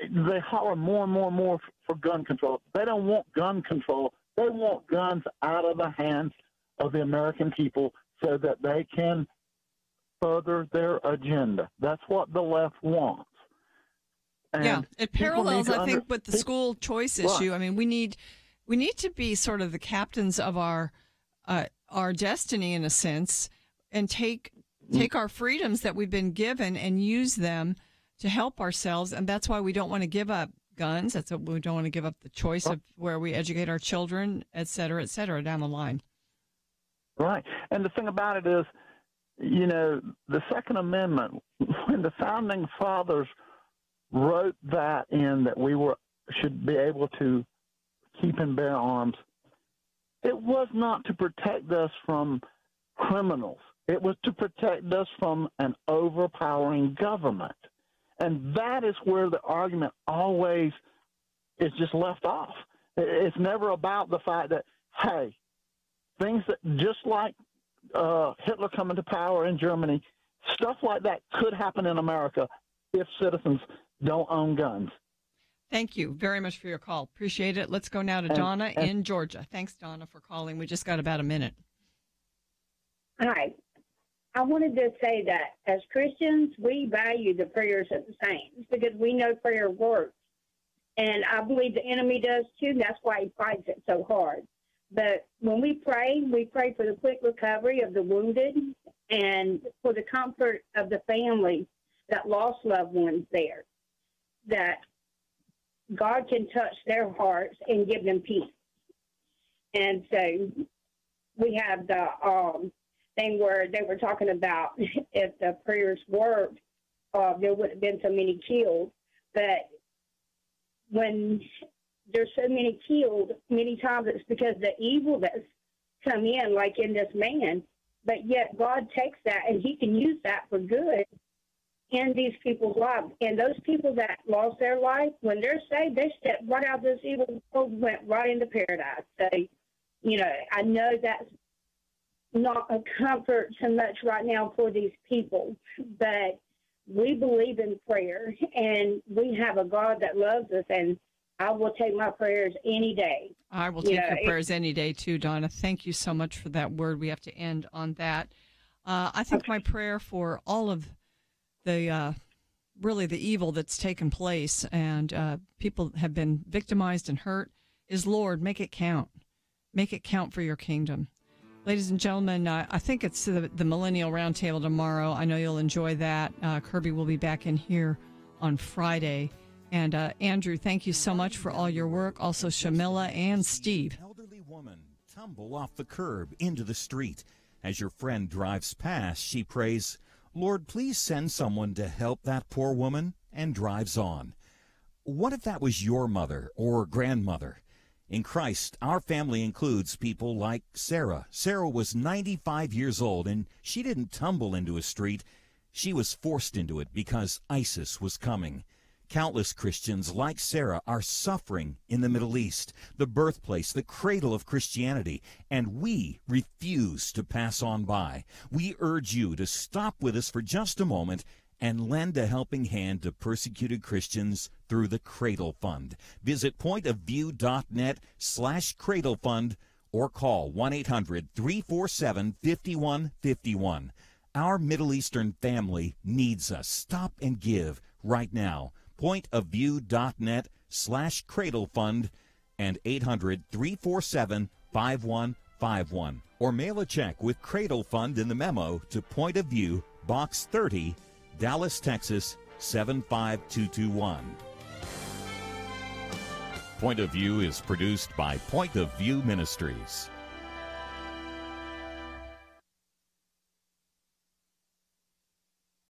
They holler more and more and more for gun control. They don't want gun control. They want guns out of the hands of the American people so that they can further their agenda. That's what the left wants. And yeah, it parallels, I think, with the school choice issue. I mean, we need to be sort of the captains of our destiny in a sense, and take our freedoms that we've been given and use them to help ourselves. And that's why we don't want to give up guns. That's what we don't want to give up the choice of where we educate our children, et cetera, down the line. Right. And the thing about it is, the Second Amendment, when the founding fathers wrote that in, that we should be able to keep and bear arms, it was not to protect us from criminals. It was to protect us from an overpowering government. And that is where the argument always is just left off. It's never about the fact that, hey, things that just like Hitler coming to power in Germany, stuff like that could happen in America if citizens don't own guns. Thank you very much for your call. Appreciate it. Let's go now to Donna in Georgia. Thanks, Donna, for calling. We just got about a minute. Hi. I wanted to say that as Christians, we value the prayers of the saints because we know prayer works. And I believe the enemy does too. That's why he fights it so hard. But when we pray for the quick recovery of the wounded and for the comfort of the families that lost loved ones there, that God can touch their hearts and give them peace. And so we have the thing where they were talking about if the prayers worked, there would have been so many killed. But when there's so many killed, many times it's because the evil that's come in, like in this man. But yet God takes that and he can use that for good in these people's lives. And those people that lost their life, when they're saved, they stepped right out of this evil world, went right into paradise. So, I know that's not a comfort so much right now for these people, but we believe in prayer, and we have a God that loves us, and I will take my prayers any day. I will take your prayers any day too, Donna. Thank you so much for that word. We have to end on that. I think my prayer for all of the really the evil that's taken place and people have been victimized and hurt is, Lord, make it count. Make it count for your kingdom. Ladies and gentlemen, I think it's the Millennial Roundtable tomorrow. I know you'll enjoy that. Kirby will be back in here on Friday. And Andrew, thank you so much for all your work. Also, Shamila and Steve. Elderly woman tumble off the curb into the street. As your friend drives past, she prays, Lord, please send someone to help that poor woman, and drives on. What if that was your mother or grandmother? In Christ, our family includes people like Sarah. Sarah was 95 years old, and she didn't tumble into a street. She was forced into it because ISIS was coming. Countless Christians like Sarah are suffering in the Middle East, the birthplace, the cradle of Christianity, and we refuse to pass on by. We urge you to stop with us for just a moment and lend a helping hand to persecuted Christians through the Cradle Fund. Visit pointofview.net/Cradle Fund or call 1-800-347-5151. Our Middle Eastern family needs us. Stop and give right now. Pointofview.net/Cradle Fund and 800-347-5151. Or mail a check with Cradle Fund in the memo to Point of View, Box 30, Dallas, Texas 75221. Point of View is produced by Point of View Ministries.